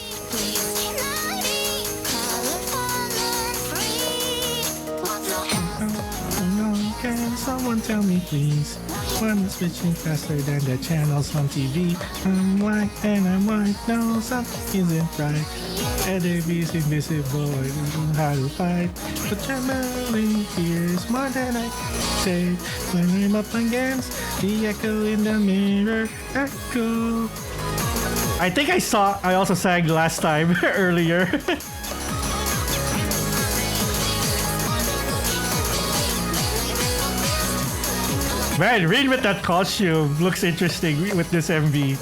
Can someone tell me, please? Why am I switching faster than the channels on TV? I'm white and I'm white. No, something isn't right. Enemies invisible. I don't know how to fight. But trembling fears more than I can say. When I'm up against the echo in the mirror. Echo. I think I also sang last time earlier. Man, Reed with that costume looks interesting with this MV.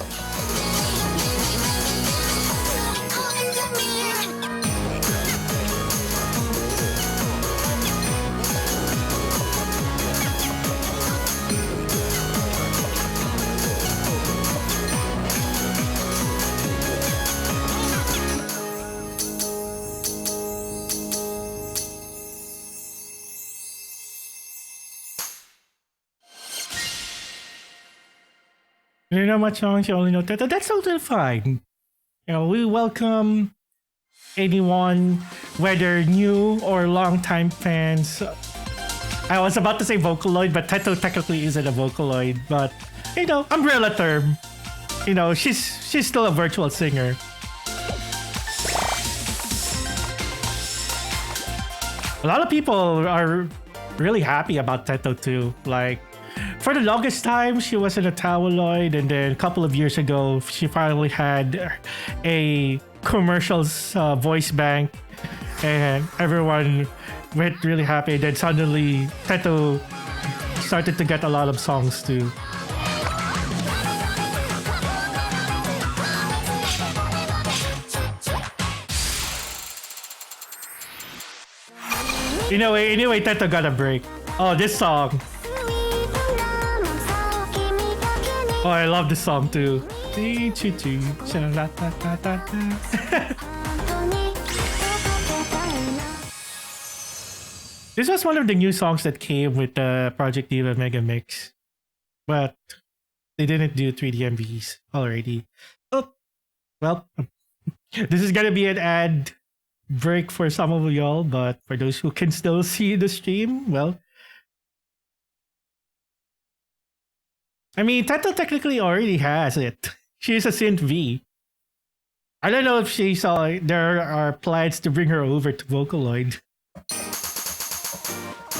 You know much songs, you only know that. That's totally fine. You know, we welcome anyone, whether new or long-time fans. I was about to say Vocaloid, but Teto technically isn't a Vocaloid. But, you know, umbrella term. You know, she's still a virtual singer. A lot of people are really happy about Teto too. Like, for the longest time, she was in a Towaloid, and then a couple of years ago, she finally had a commercials voice bank, and everyone went really happy. Then suddenly, Teto started to get a lot of songs too. Anyway, Teto got a break. Oh, this song. Oh, I love this song too. This was one of the new songs that came with the Project Diva Mega Mix, but they didn't do 3D MVs already. Oh, well, this is gonna be an ad break for some of y'all, but for those who can still see the stream, well, I mean, Teto technically already has it. She's a Synth V. I don't know if she saw there are plans to bring her over to Vocaloid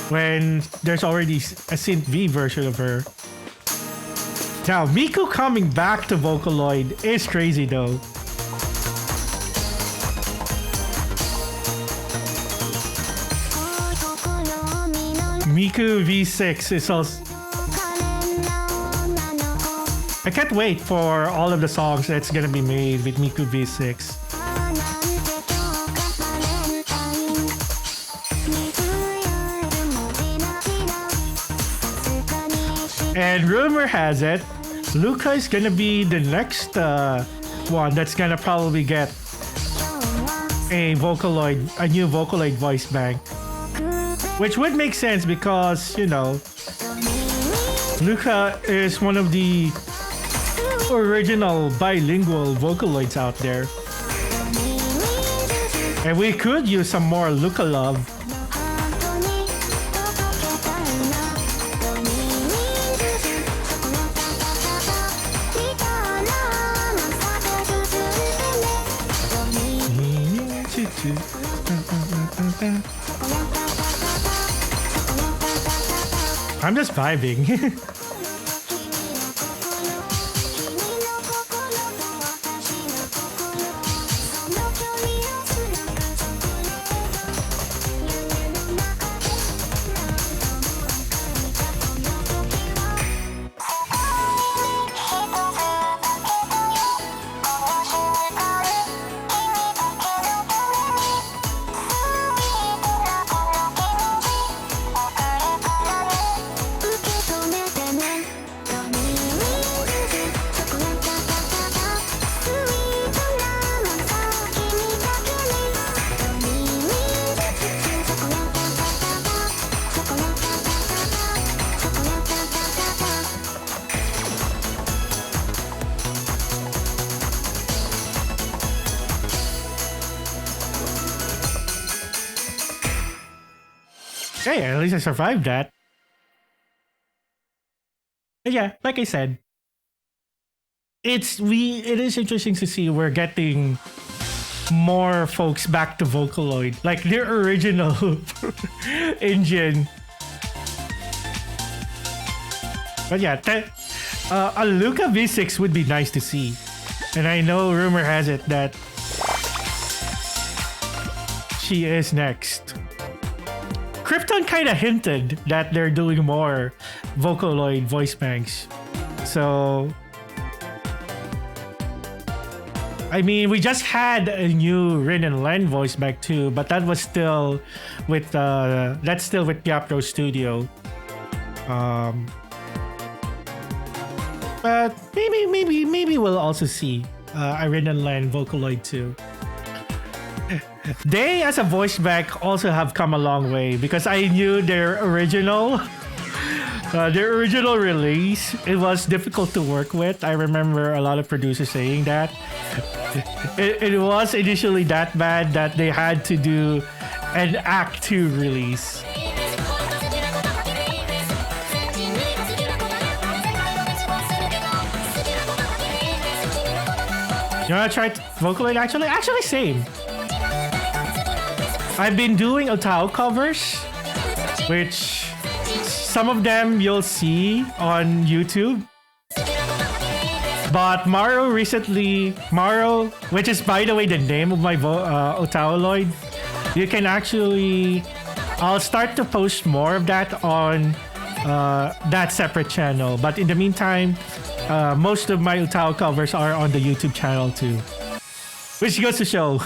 when there's already a Synth V version of her. Now, Miku coming back to Vocaloid is crazy though. Miku V6 is also... I can't wait for all of the songs that's gonna be made with Miku V6. And rumor has it, Luca is gonna be the next one that's gonna probably get a new Vocaloid voice bank. Which would make sense because, you know, Luca is one of the original bilingual Vocaloids out there. And we could use some more Luca love. I'm just vibing. Hey, at least I survived that. But yeah, like I said, it is interesting to see we're getting more folks back to Vocaloid, like their original engine. But yeah, a Luca V6 would be nice to see, and I know rumor has it that she is next. Krypton kind of hinted that they're doing more Vocaloid voice banks. So, I mean, we just had a new Rin and Len voice bank too, but that was still with that's still with Piapro Studio. But maybe we'll also see a Rin and Len Vocaloid too. They, as a voice back, also have come a long way because I knew their original release. It was difficult to work with. I remember a lot of producers saying that it was initially that bad that they had to do an Act 2 release. You wanna try Vocaloid actually? Actually, same. I've been doing Otao covers, which some of them you'll see on YouTube. But Maro, which is by the way the name of my Otaoloid, you can actually, I'll start to post more of that on that separate channel. But in the meantime, most of my Otao covers are on the YouTube channel too, which goes to show.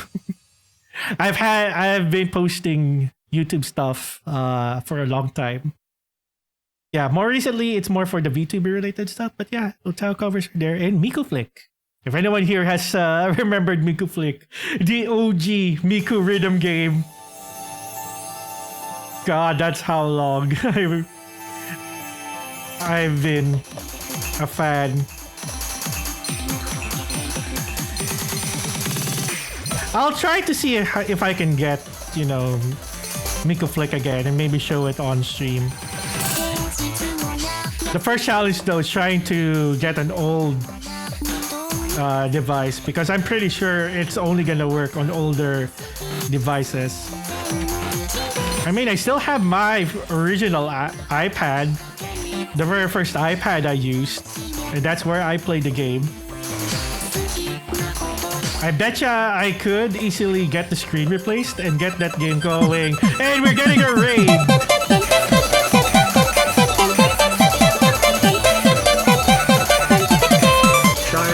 I've been posting YouTube stuff for a long time. Yeah, more recently it's more for the VTuber related stuff, but yeah, Otao covers are there, and Miku Flick. If anyone here has remembered Miku Flick, the OG Miku rhythm game. God, that's how long I've been a fan. I'll try to see if I can get, you know, Miku Flick again and maybe show it on stream. The first challenge though is trying to get an old device because I'm pretty sure it's only gonna work on older devices. I mean, I still have my original iPad, the very first iPad I used, and that's where I played the game. I betcha I could easily get the screen replaced and get that game going. And we're getting a raid!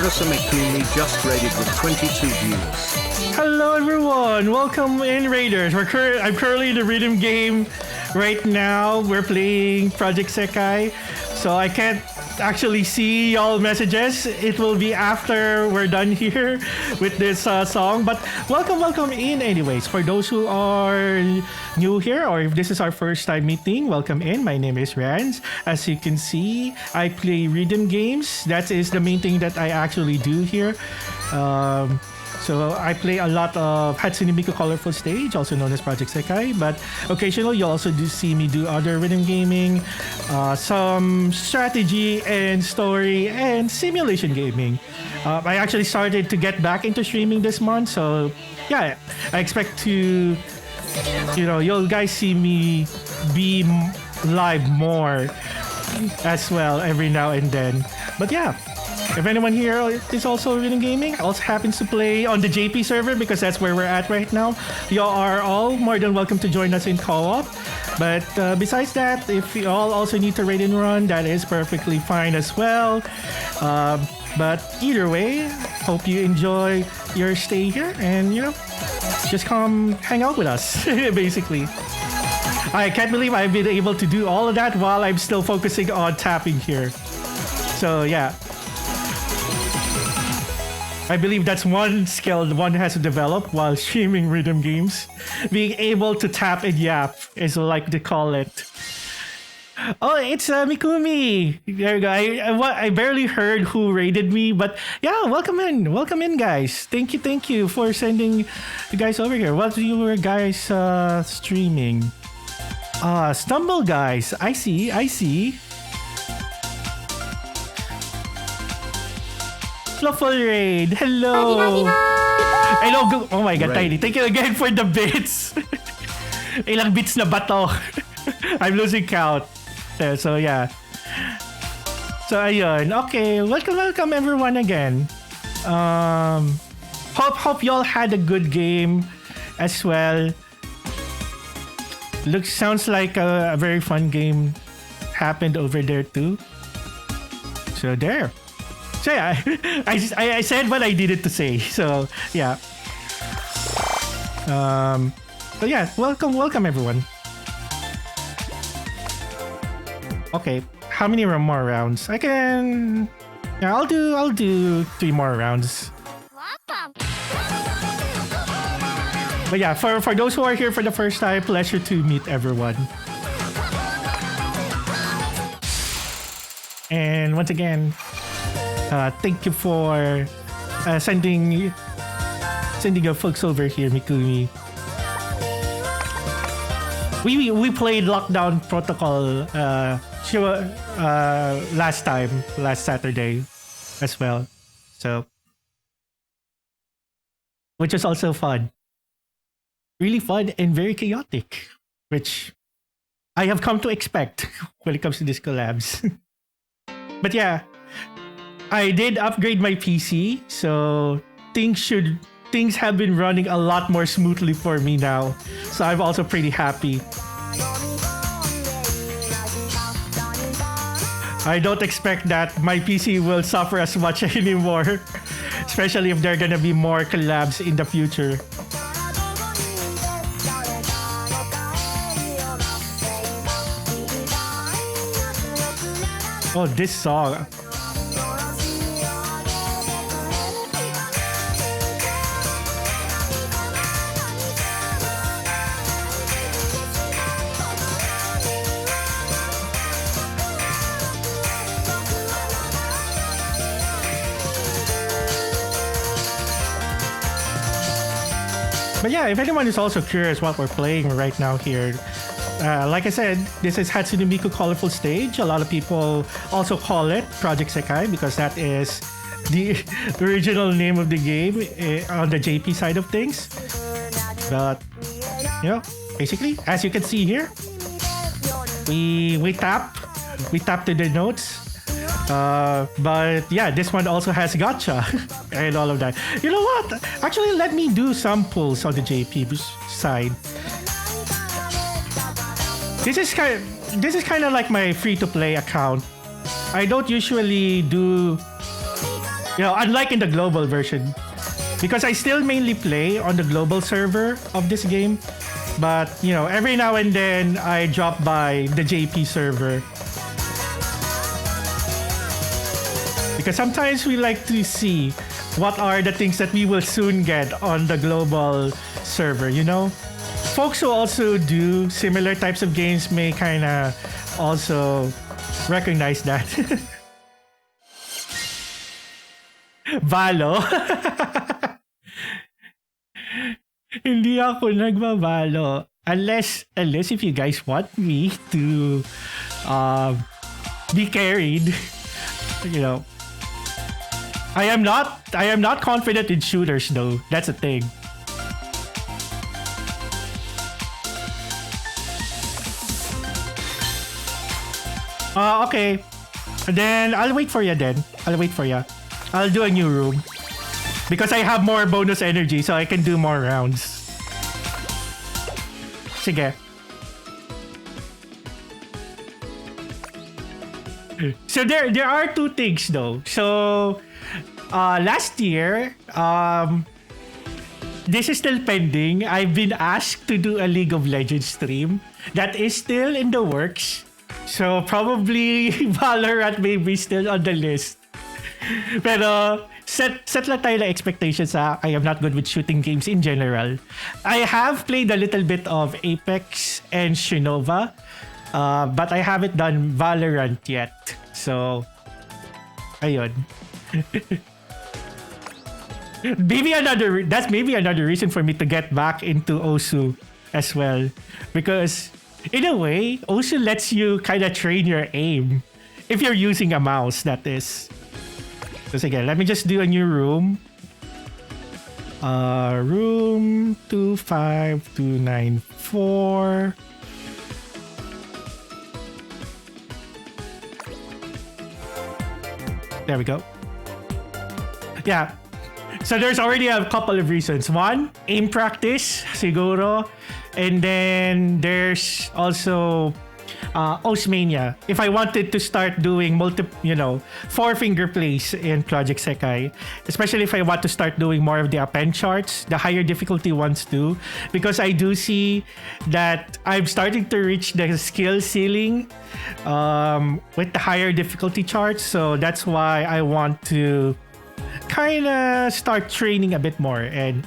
Hatsune Miku just raided with 22 views. Hello everyone, welcome in Raiders. I'm currently in the rhythm game right now. We're playing Project Sekai, so I can't actually see y'all messages. It will be after we're done here with this song, but welcome in anyways. For those who are new here, or if this is our first time meeting, welcome in. My name is Rands. As you can see, I play rhythm games. That is the main thing that I actually do here. So I play a lot of Hatsune Miku Colorful Stage, also known as Project Sekai, but occasionally you'll also see me do other rhythm gaming, some strategy and story and simulation gaming. I actually started to get back into streaming this month, so yeah, I expect to, you know, you'll guys see me be live more as well every now and then. But yeah, if anyone here is also really gaming, also happens to play on the JP server because that's where we're at right now, you are all more than welcome to join us in co-op. But besides that, if you all also need to raid and run, that is perfectly fine as well. But either way, hope you enjoy your stay here and, you know, just come hang out with us, basically. I can't believe I've been able to do all of that while I'm still focusing on tapping here. So yeah. I believe that's one skill one has to develop while streaming rhythm games. Being able to tap and yap is like they call it. Oh, it's Mikumi. There you go. I barely heard who raided me, but yeah, welcome in, guys. Thank you for sending you guys over here. What you were guys streaming? Stumble guys. I see. Fluffle Raid, hello! Hello, oh my god, Tiny. Thank you again for the bits. Ilang bits na ba to? I'm losing count. So yeah. So ayun. Okay, welcome everyone again. Hope y'all had a good game as well. Sounds like a very fun game happened over there too. So there. So yeah, I said what I needed to say. So yeah. So yeah, welcome everyone. Okay, how many more rounds? I can. Yeah, I'll do 3 more rounds. But yeah, for those who are here for the first time, pleasure to meet everyone. And once again, thank you for sending your folks over here, Mikumi. We played Lockdown Protocol last Saturday as well, so which was also fun, really fun and very chaotic, which I have come to expect when it comes to these collabs. But yeah. I did upgrade my PC, so things have been running a lot more smoothly for me now. So I'm also pretty happy. I don't expect that my PC will suffer as much anymore, especially if there are gonna be more collabs in the future. Oh, this song. But yeah, if anyone is also curious what we're playing right now here, like I said, this is Hatsune Miku Colorful Stage. A lot of people also call it Project Sekai because that is the original name of the game on the JP side of things. But, you know, basically, as you can see here, we tap to the notes. But yeah, this one also has gacha and all of that. You know what? Actually, let me do some pulls on the JP side. This is kind of like my free-to-play account. I don't usually do, you know, unlike in the global version, because I still mainly play on the global server of this game. But you know, every now and then I drop by the JP server. Because sometimes we like to see what are the things that we will soon get on the global server, you know? Folks who also do similar types of games may kind of also recognize that. Valo? Hindi ako nagbabalo. Unless if you guys want me to be carried, you know. I am not confident in shooters though. That's a thing. Okay. Then I'll wait for you then. I'll wait for you. I'll do a new room. Because I have more bonus energy so I can do more rounds. Sige. So there are two things though. So last year, this is still pending. I've been asked to do a League of Legends stream. That is still in the works. So probably Valorant may be still on the list. Pero set lang tayo ng expectations ha. I am not good with shooting games in general. I have played a little bit of Apex and Shinova. But I haven't done Valorant yet. So, ayun. That's maybe another reason for me to get back into Osu as well. Because, in a way, Osu lets you kind of train your aim. If you're using a mouse, that is. So, again, let me just do a new room. Room 25294. There we go. Yeah. So there's already a couple of reasons. One, aim practice, siguro. And then there's also Osmania. If I wanted to start doing four-finger plays in Project Sekai, especially if I want to start doing more of the append charts, the higher difficulty ones too, because I do see that I'm starting to reach the skill ceiling with the higher difficulty charts. So that's why I want to kind of start training a bit more and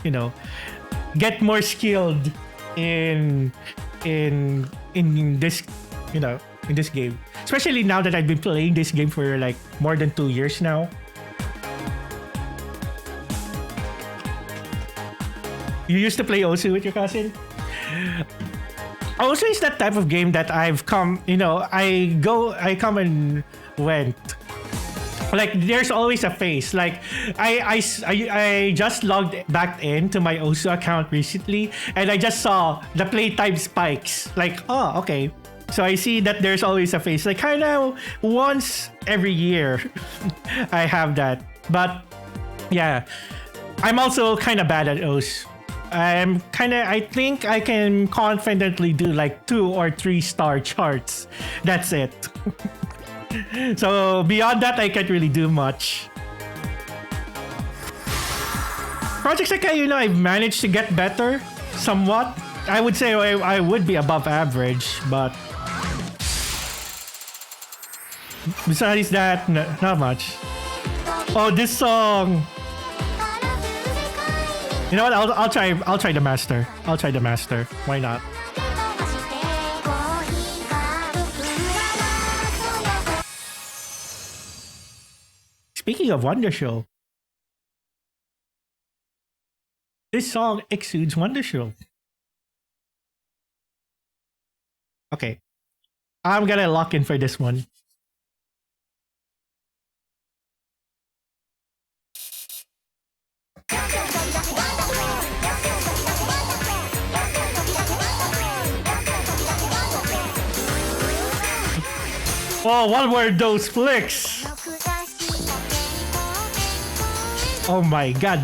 get more skilled in this in this game, especially now that I've been playing this game for like more than 2 years now. You used to play Osu with your cousin? Osu is that type of game that I've come, I come and went. Like there's always a phase. Like I just logged back into my Osu account recently and I just saw the playtime spikes. Like, oh, okay. So I see that there's always a phase. Like kind of once every year I have that. But yeah, I'm also kind of bad at Osu. I think I can confidently do like 2 or 3 star charts. That's it. So beyond that, I can't really do much. Project Sekai, I've managed to get better somewhat. I would say I would be above average, but besides that, not much. Oh, this song. You know what? I'll try the master. I'll try the master. Why not? Speaking of Wonder Show, this song exudes Wonder Show. Okay, I'm gonna lock in for this one. Oh, what were those flicks? Oh my god.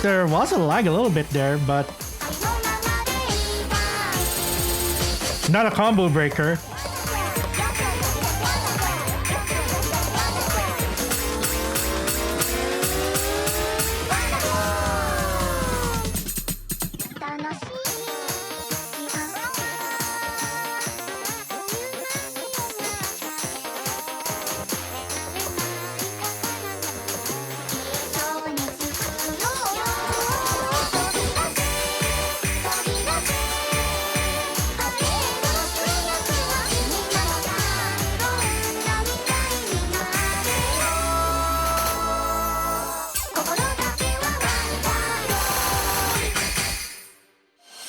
There was a lag a little bit there, but not a combo breaker.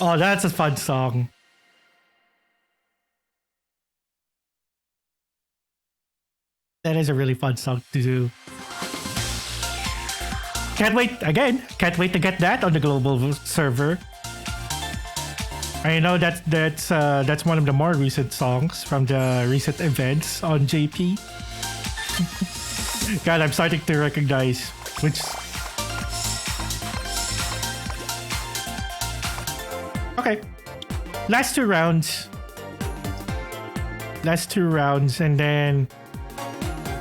Oh, that's a fun song. That is a really fun song to do. Can't wait to get that on the global server. I know that's one of the more recent songs from the recent events on JP. God, I'm starting to recognize which. Okay, last two rounds, and then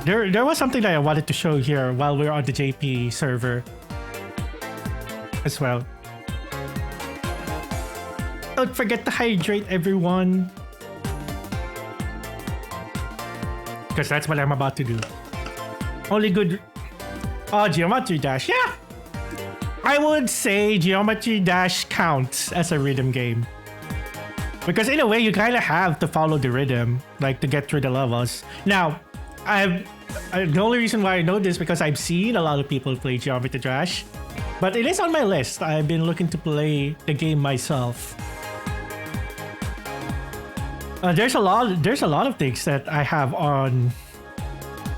there was something that I wanted to show here while we're on the JP server as well. Don't forget to hydrate, everyone, because that's what I'm about to do. Only good. Oh, Geometry Dash, yeah. I would say Geometry Dash counts as a rhythm game. Because in a way, you kind of have to follow the rhythm, like to get through the levels. Now, the only reason why I know this because I've seen a lot of people play Geometry Dash. But it is on my list. I've been looking to play the game myself. There's a lot of things that I have on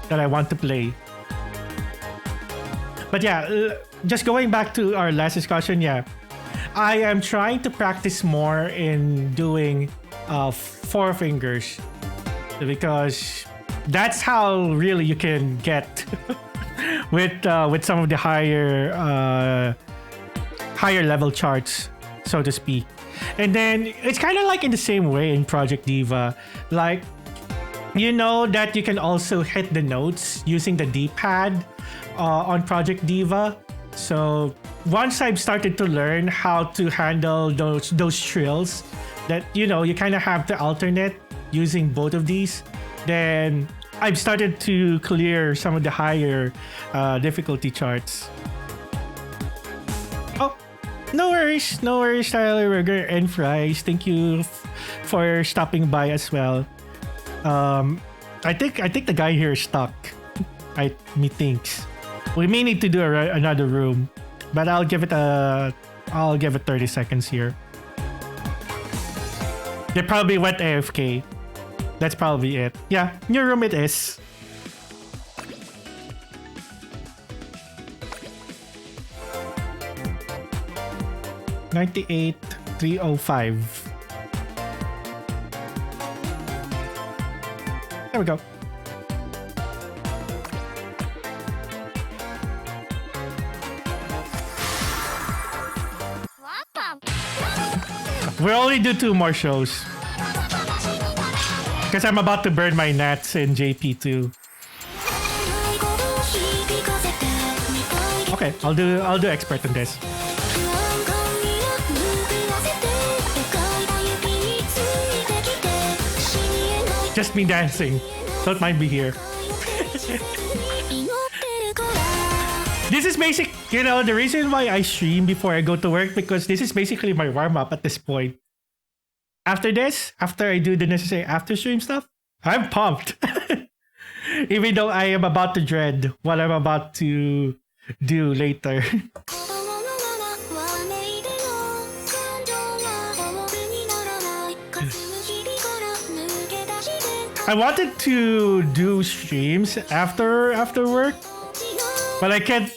that I want to play. But yeah, just going back to our last discussion, yeah, I am trying to practice more in doing four fingers because that's how really you can get with some of the higher level charts, so to speak. And then it's kind of like in the same way in Project Diva, like you know that you can also hit the notes using the D-pad on Project Diva. So once I've started to learn how to handle those trills that you kind of have to alternate using both of these, then I've started to clear some of the higher difficulty charts. Oh, no worries, Tyler Burger and Fries. Thank you for stopping by as well. I think the guy here is stuck. Methinks we may need to do another room, but I'll give it 30 seconds here. They probably went AFK. That's probably it. Yeah, new room it is. $98,305. There we go. We'll only do 2 more shows. Because I'm about to burn my nats in JP too. Okay, I'll do expert in this. Just me dancing. Don't mind me here. This is basic, the reason why I stream before I go to work, because this is basically my warm-up at this point. After this, after I do the necessary after-stream stuff, I'm pumped. Even though I am about to dread what I'm about to do later. I wanted to do streams after work, but I can't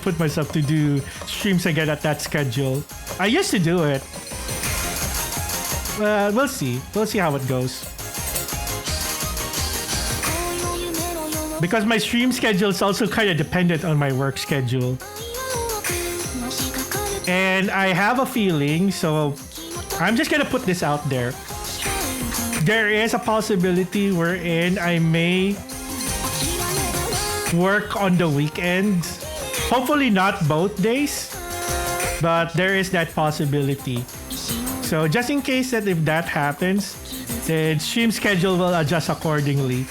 put myself to do streams again at that schedule. I used to do it. We'll see. We'll see how it goes. Because my stream schedule is also kind of dependent on my work schedule. And I have a feeling, so I'm just gonna put this out there. There is a possibility wherein I may work on the weekend. Hopefully not both days, but there is that possibility. So just in case that if that happens, the stream schedule will adjust accordingly.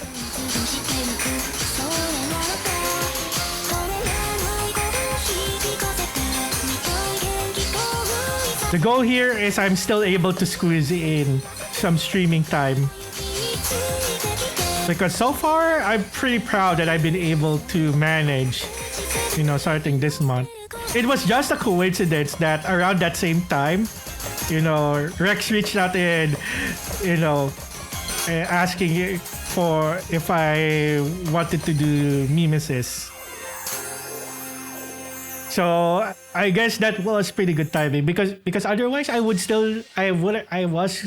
The goal here is I'm still able to squeeze in some streaming time. Because so far, I'm pretty proud that I've been able to manage starting this month. It was just a coincidence that around that same time, Rex reached out and, asking for if I wanted to do mimesis. So I guess that was pretty good timing because otherwise I was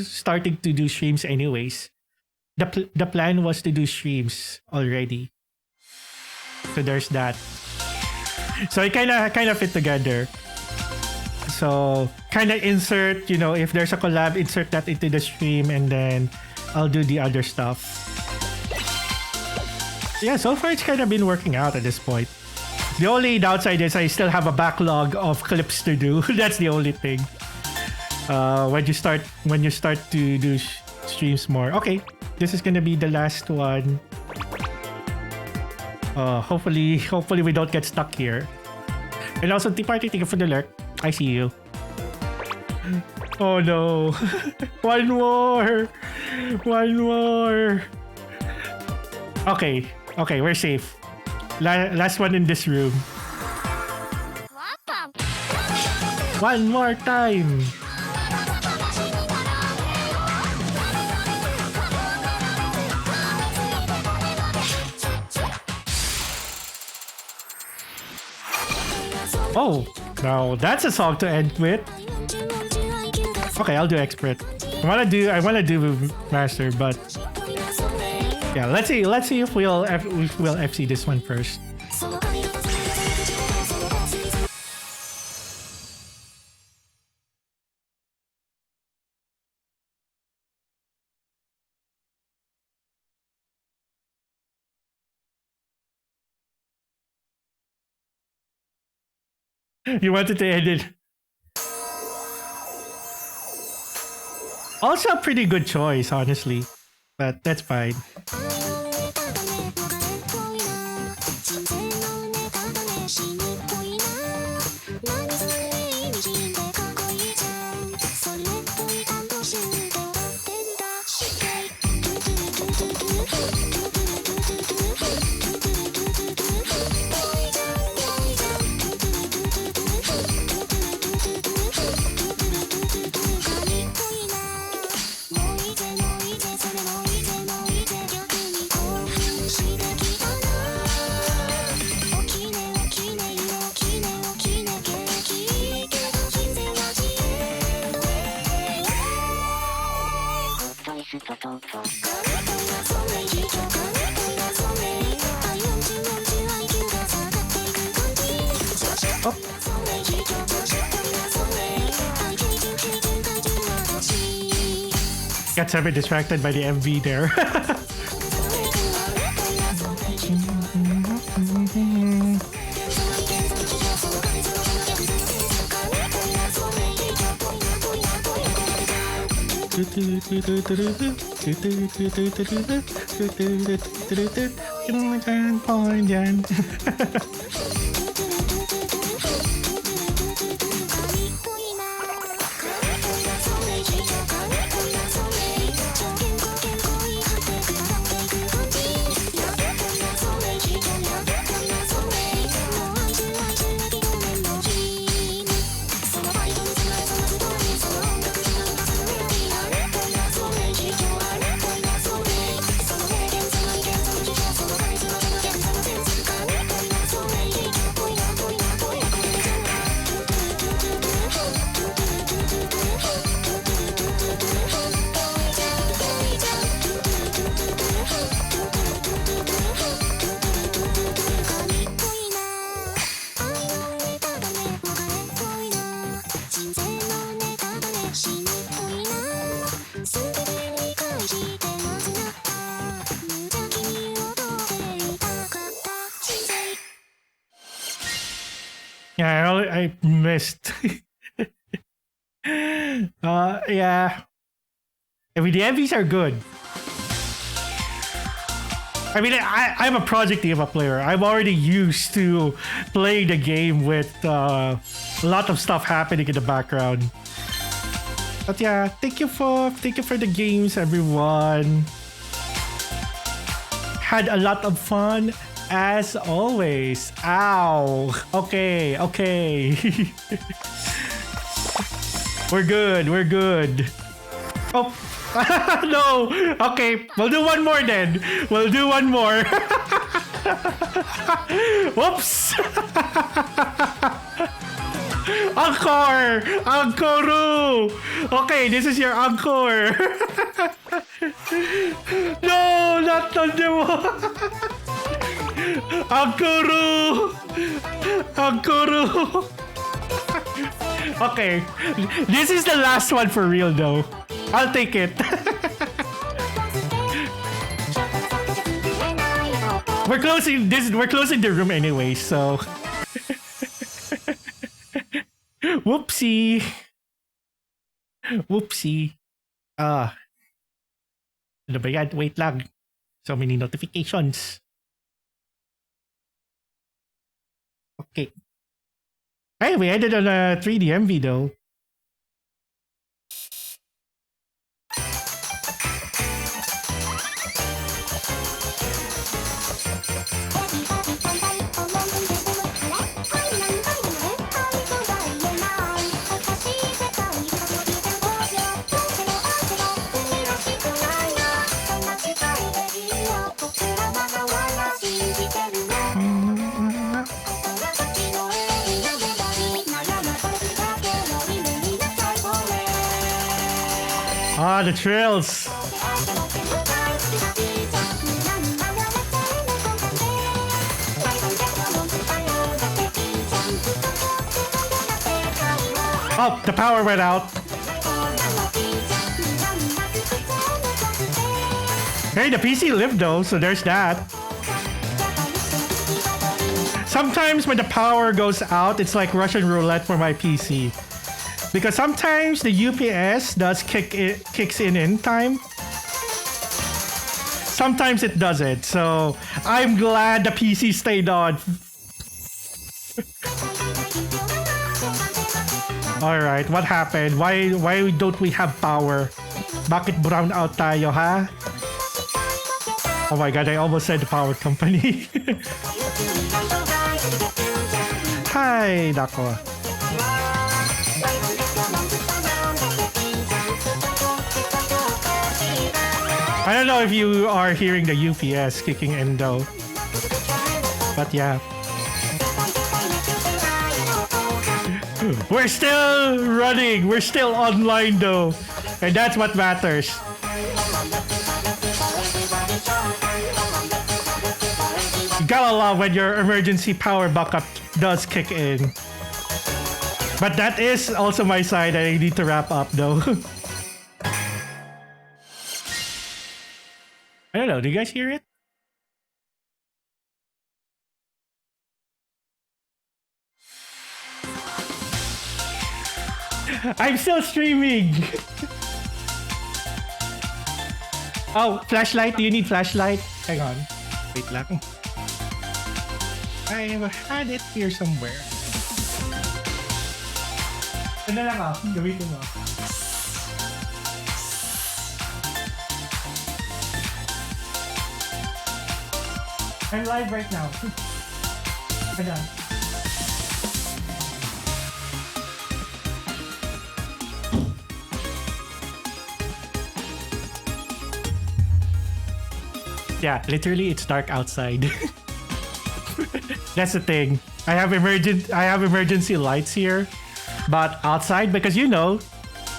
starting to do streams anyways. The plan was to do streams already. So there's that. So it kind of fit together. So kind of insert, if there's a collab, insert that into the stream and then I'll do the other stuff. Yeah, so far it's kind of been working out at this point. The only downside is I still have a backlog of clips to do. That's the only thing. When you start to do streams more. Okay, this is gonna be the last one. Hopefully we don't get stuck here. And also, Tea Party, thank you for the lurk. I see you. Oh no. One more. Okay, we're safe. Last one in this room. One more time. Oh, now that's a song to end with. Okay, I'll do expert. I wanna do master, but yeah, let's see if we'll FC this one first. You wanted to end it. Also a pretty good choice, honestly. But that's fine. Got a bit distracted by the MV there. Yeah, I missed. Yeah. I mean, the MVs are good. I mean, I'm a Project Eva player. I'm already used to playing the game with a lot of stuff happening in the background. But yeah, thank you for the games, everyone. Had a lot of fun. as always. Ow. Okay, okay. We're good, we're good. Oh, no. Okay, we'll do one more then. We'll do one more. Whoops. Encore! Encore! Okay, this is your encore. No, not Thunderwall. Encore! Encore! Okay, this is the last one for real though. I'll take it. We're closing this. We're closing the room anyway, so. Whoopsie. Whoopsie. Ano ba yan? Wait lang. So many notifications. Okay. Hey, we ended on a 3D MV though. Ah, the trills. Oh, the power went out. Hey, the PC lived though, so there's that. Sometimes when the power goes out, it's like Russian roulette for my PC. Because sometimes the UPS does kicks in time. Sometimes it doesn't. So I'm glad the PC stayed on. All right, what happened? Why don't we have power? Bakit brown out tayo, ha? Oh my god, I almost said the power company. Hi, nako. I don't know if you are hearing the UPS kicking in though. But yeah. We're still running. We're still online though. And that's what matters. You gotta love when your emergency power backup does kick in. But that is also my side that I need to wrap up though. I don't know, do you guys hear it? I'm still streaming! Oh, flashlight? Do you need flashlight? Hang on. Wait lang. I had it here somewhere. Ano lang ako, gamitin mo. I'm live right now. Ayan. Yeah, literally it's dark outside. That's the thing. I have emergency lights here, but outside, because you know,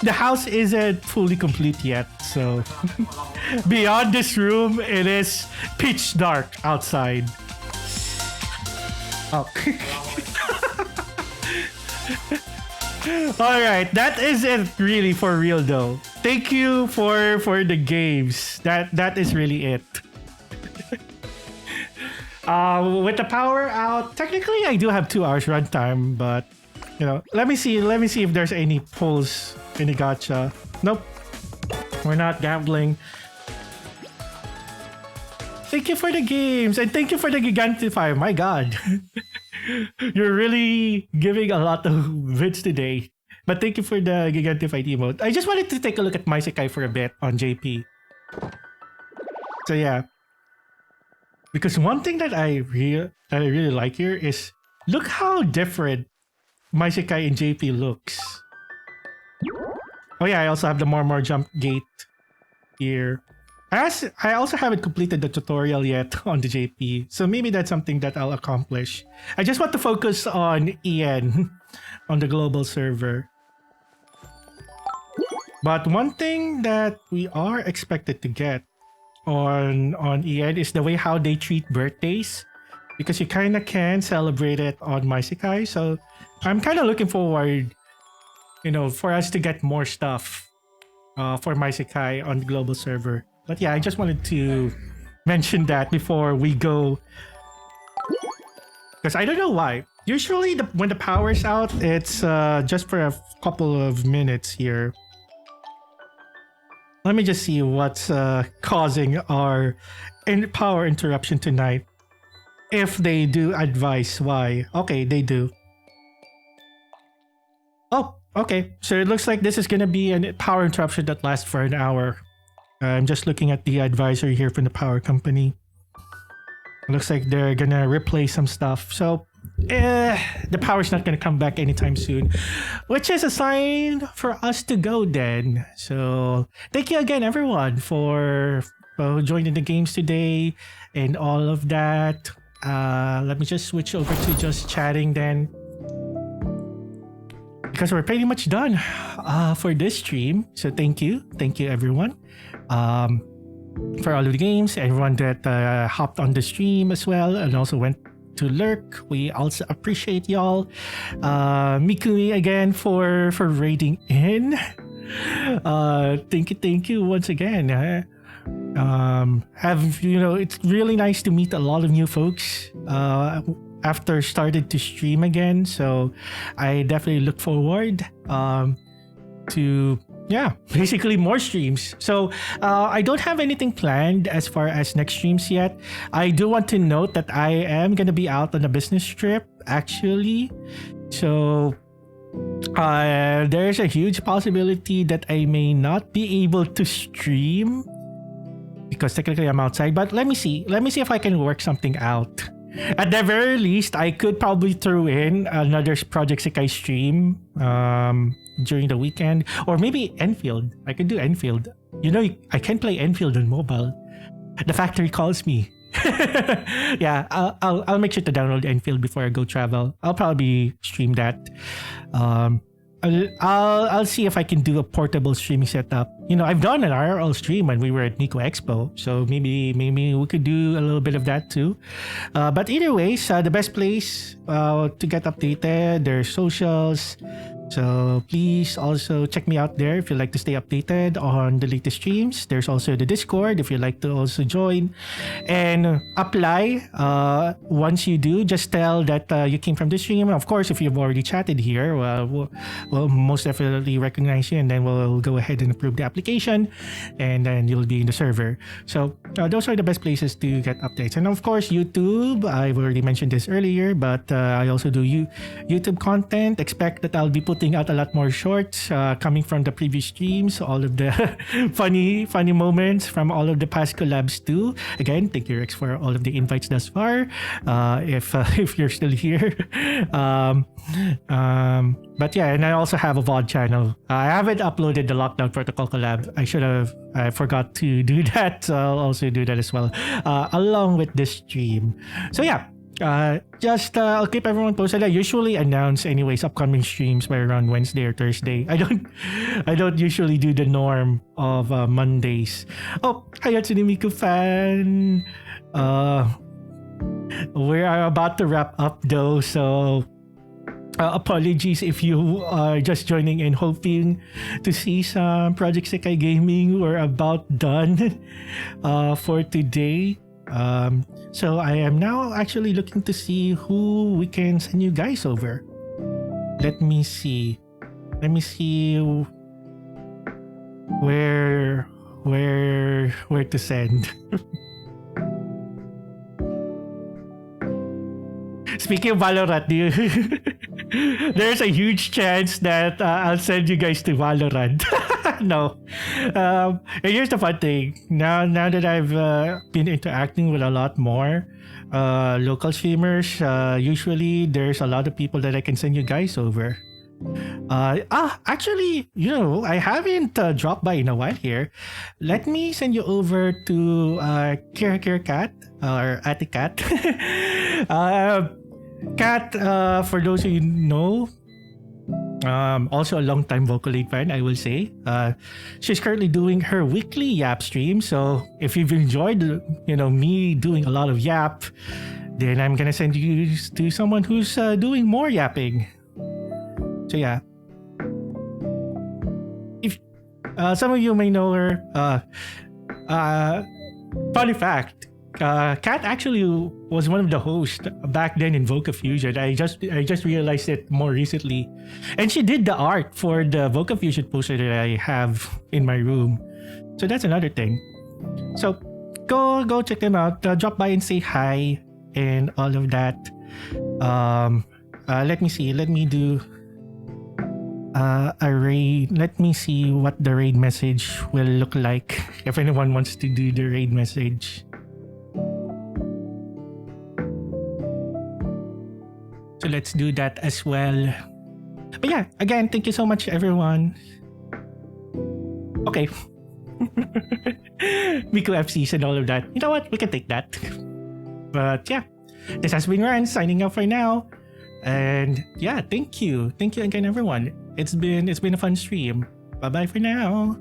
the house isn't fully complete yet, so beyond this room, it is pitch dark outside. Oh. All right, that is it really for real though. Thank you for the games. That is really it. With the power out, technically I do have 2 hours runtime, but you know, let me see if there's any pulls in the gacha. Nope, we're not gambling. Thank you for the games and thank you for the Gigantify. My god. You're really giving a lot of vids today. But thank you for the Gigantify emote. I just wanted to take a look at my Sekai for a bit on JP. So yeah. Because one thing that I really like here is look how different My Sekai and JP looks. Oh yeah, I also have the more jump gate here. I also haven't completed the tutorial yet on the JP, so maybe that's something that I'll accomplish. I just want to focus on EN on the global server. But one thing that we are expected to get on EN is the way how they treat birthdays, because you kind of can celebrate it on My Sekai. So I'm kind of looking forward, for us to get more stuff for My Sekai on the global server. But yeah, I just wanted to mention that before we go, because I don't know why. Usually when the power's out, it's just for a couple of minutes here. Let me just see what's causing our power interruption tonight. If they do advise why. Okay, they do. Oh, okay. So it looks like this is gonna be a power interruption that lasts for an hour. I'm just looking at the advisory here from the power company. It looks like they're gonna replace some stuff. So the power's not gonna come back anytime soon, which is a sign for us to go then. So thank you again, everyone, for joining the games today and all of that. Let me just switch over to just chatting then, because we're pretty much done for this stream. So thank you everyone for all of the games, everyone that hopped on the stream as well and also went to lurk. We also appreciate y'all. Mikumi again for raiding in. Thank you once again. It's really nice to meet a lot of new folks after started to stream again. So I definitely look forward to basically more streams. So I don't have anything planned as far as next streams yet. I do want to note that I am gonna be out on a business trip actually. So there's a huge possibility that I may not be able to stream because technically I'm outside. But let me see if I can work something out. At the very least, I could probably throw in another Project Sekai stream during the weekend, or maybe Enfield. I could do Enfield. I can play Enfield on mobile. The factory calls me. Yeah, I'll make sure to download Enfield before I go travel. I'll probably stream that. I'll see if I can do a portable streaming setup. I've done an IRL stream when we were at Nico Expo, so maybe we could do a little bit of that too. But either ways, the best place to get updated, their socials. So please also check me out there if you'd like to stay updated on the latest streams. There's also the Discord if you'd like to also join and apply. Once you do, just tell that you came from the stream. Of course, if you've already chatted here, we'll most definitely recognize you, and then we'll go ahead and approve the application, and then you'll be in the server. So those are the best places to get updates. And of course, YouTube. I've already mentioned this earlier, but I also do YouTube content. Expect that I'll be putting out a lot more shorts coming from the previous streams, all of the funny moments from all of the past collabs too. Again, thank you, Rex, for all of the invites thus far. If you're still here, but yeah, and I also have a VOD channel. I haven't uploaded the Lockdown Protocol collab. I forgot to do that, so I'll also do that as well along with this stream. So yeah, I'll keep everyone posted. I usually announce anyways upcoming streams by around Wednesday or Thursday. I don't usually do the norm of Mondays. Oh, hi Hatsune Miku fan. We are about to wrap up though, so apologies if you are just joining in hoping to see some Project Sekai gaming. We're about done for today. So I am now actually looking to see who we can send you guys over. Let me see where to send. Speaking of Valorant, there's a huge chance that I'll send you guys to Valorant. No. And here's the fun thing. Now that I've been interacting with a lot more local streamers, usually there's a lot of people that I can send you guys over. Actually, I haven't dropped by in a while here. Let me send you over to Kira Cat or Ati Cat. Cat, for those who you know, also a long-time Vocaloid fan, I will say. She's currently doing her weekly Yap stream. So if you've enjoyed, me doing a lot of Yap, then I'm gonna send you to someone who's doing more yapping. So yeah, if some of you may know her, funny fact, Kat actually was one of the hosts back then in Voca Fusion. I just realized it more recently, and she did the art for the Voca Fusion poster that I have in my room. So that's another thing. So go check them out. Drop by and say hi and all of that. Let me see. Let me do a raid. Let me see what the raid message will look like if anyone wants to do the raid message. So let's do that as well. But yeah, again, thank you so much, everyone. Okay. Miku FCs and all of that. You know what? We can take that. But yeah, this has been Rands signing off for now. And yeah, thank you. Thank you again, everyone. It's been a fun stream. Bye-bye for now.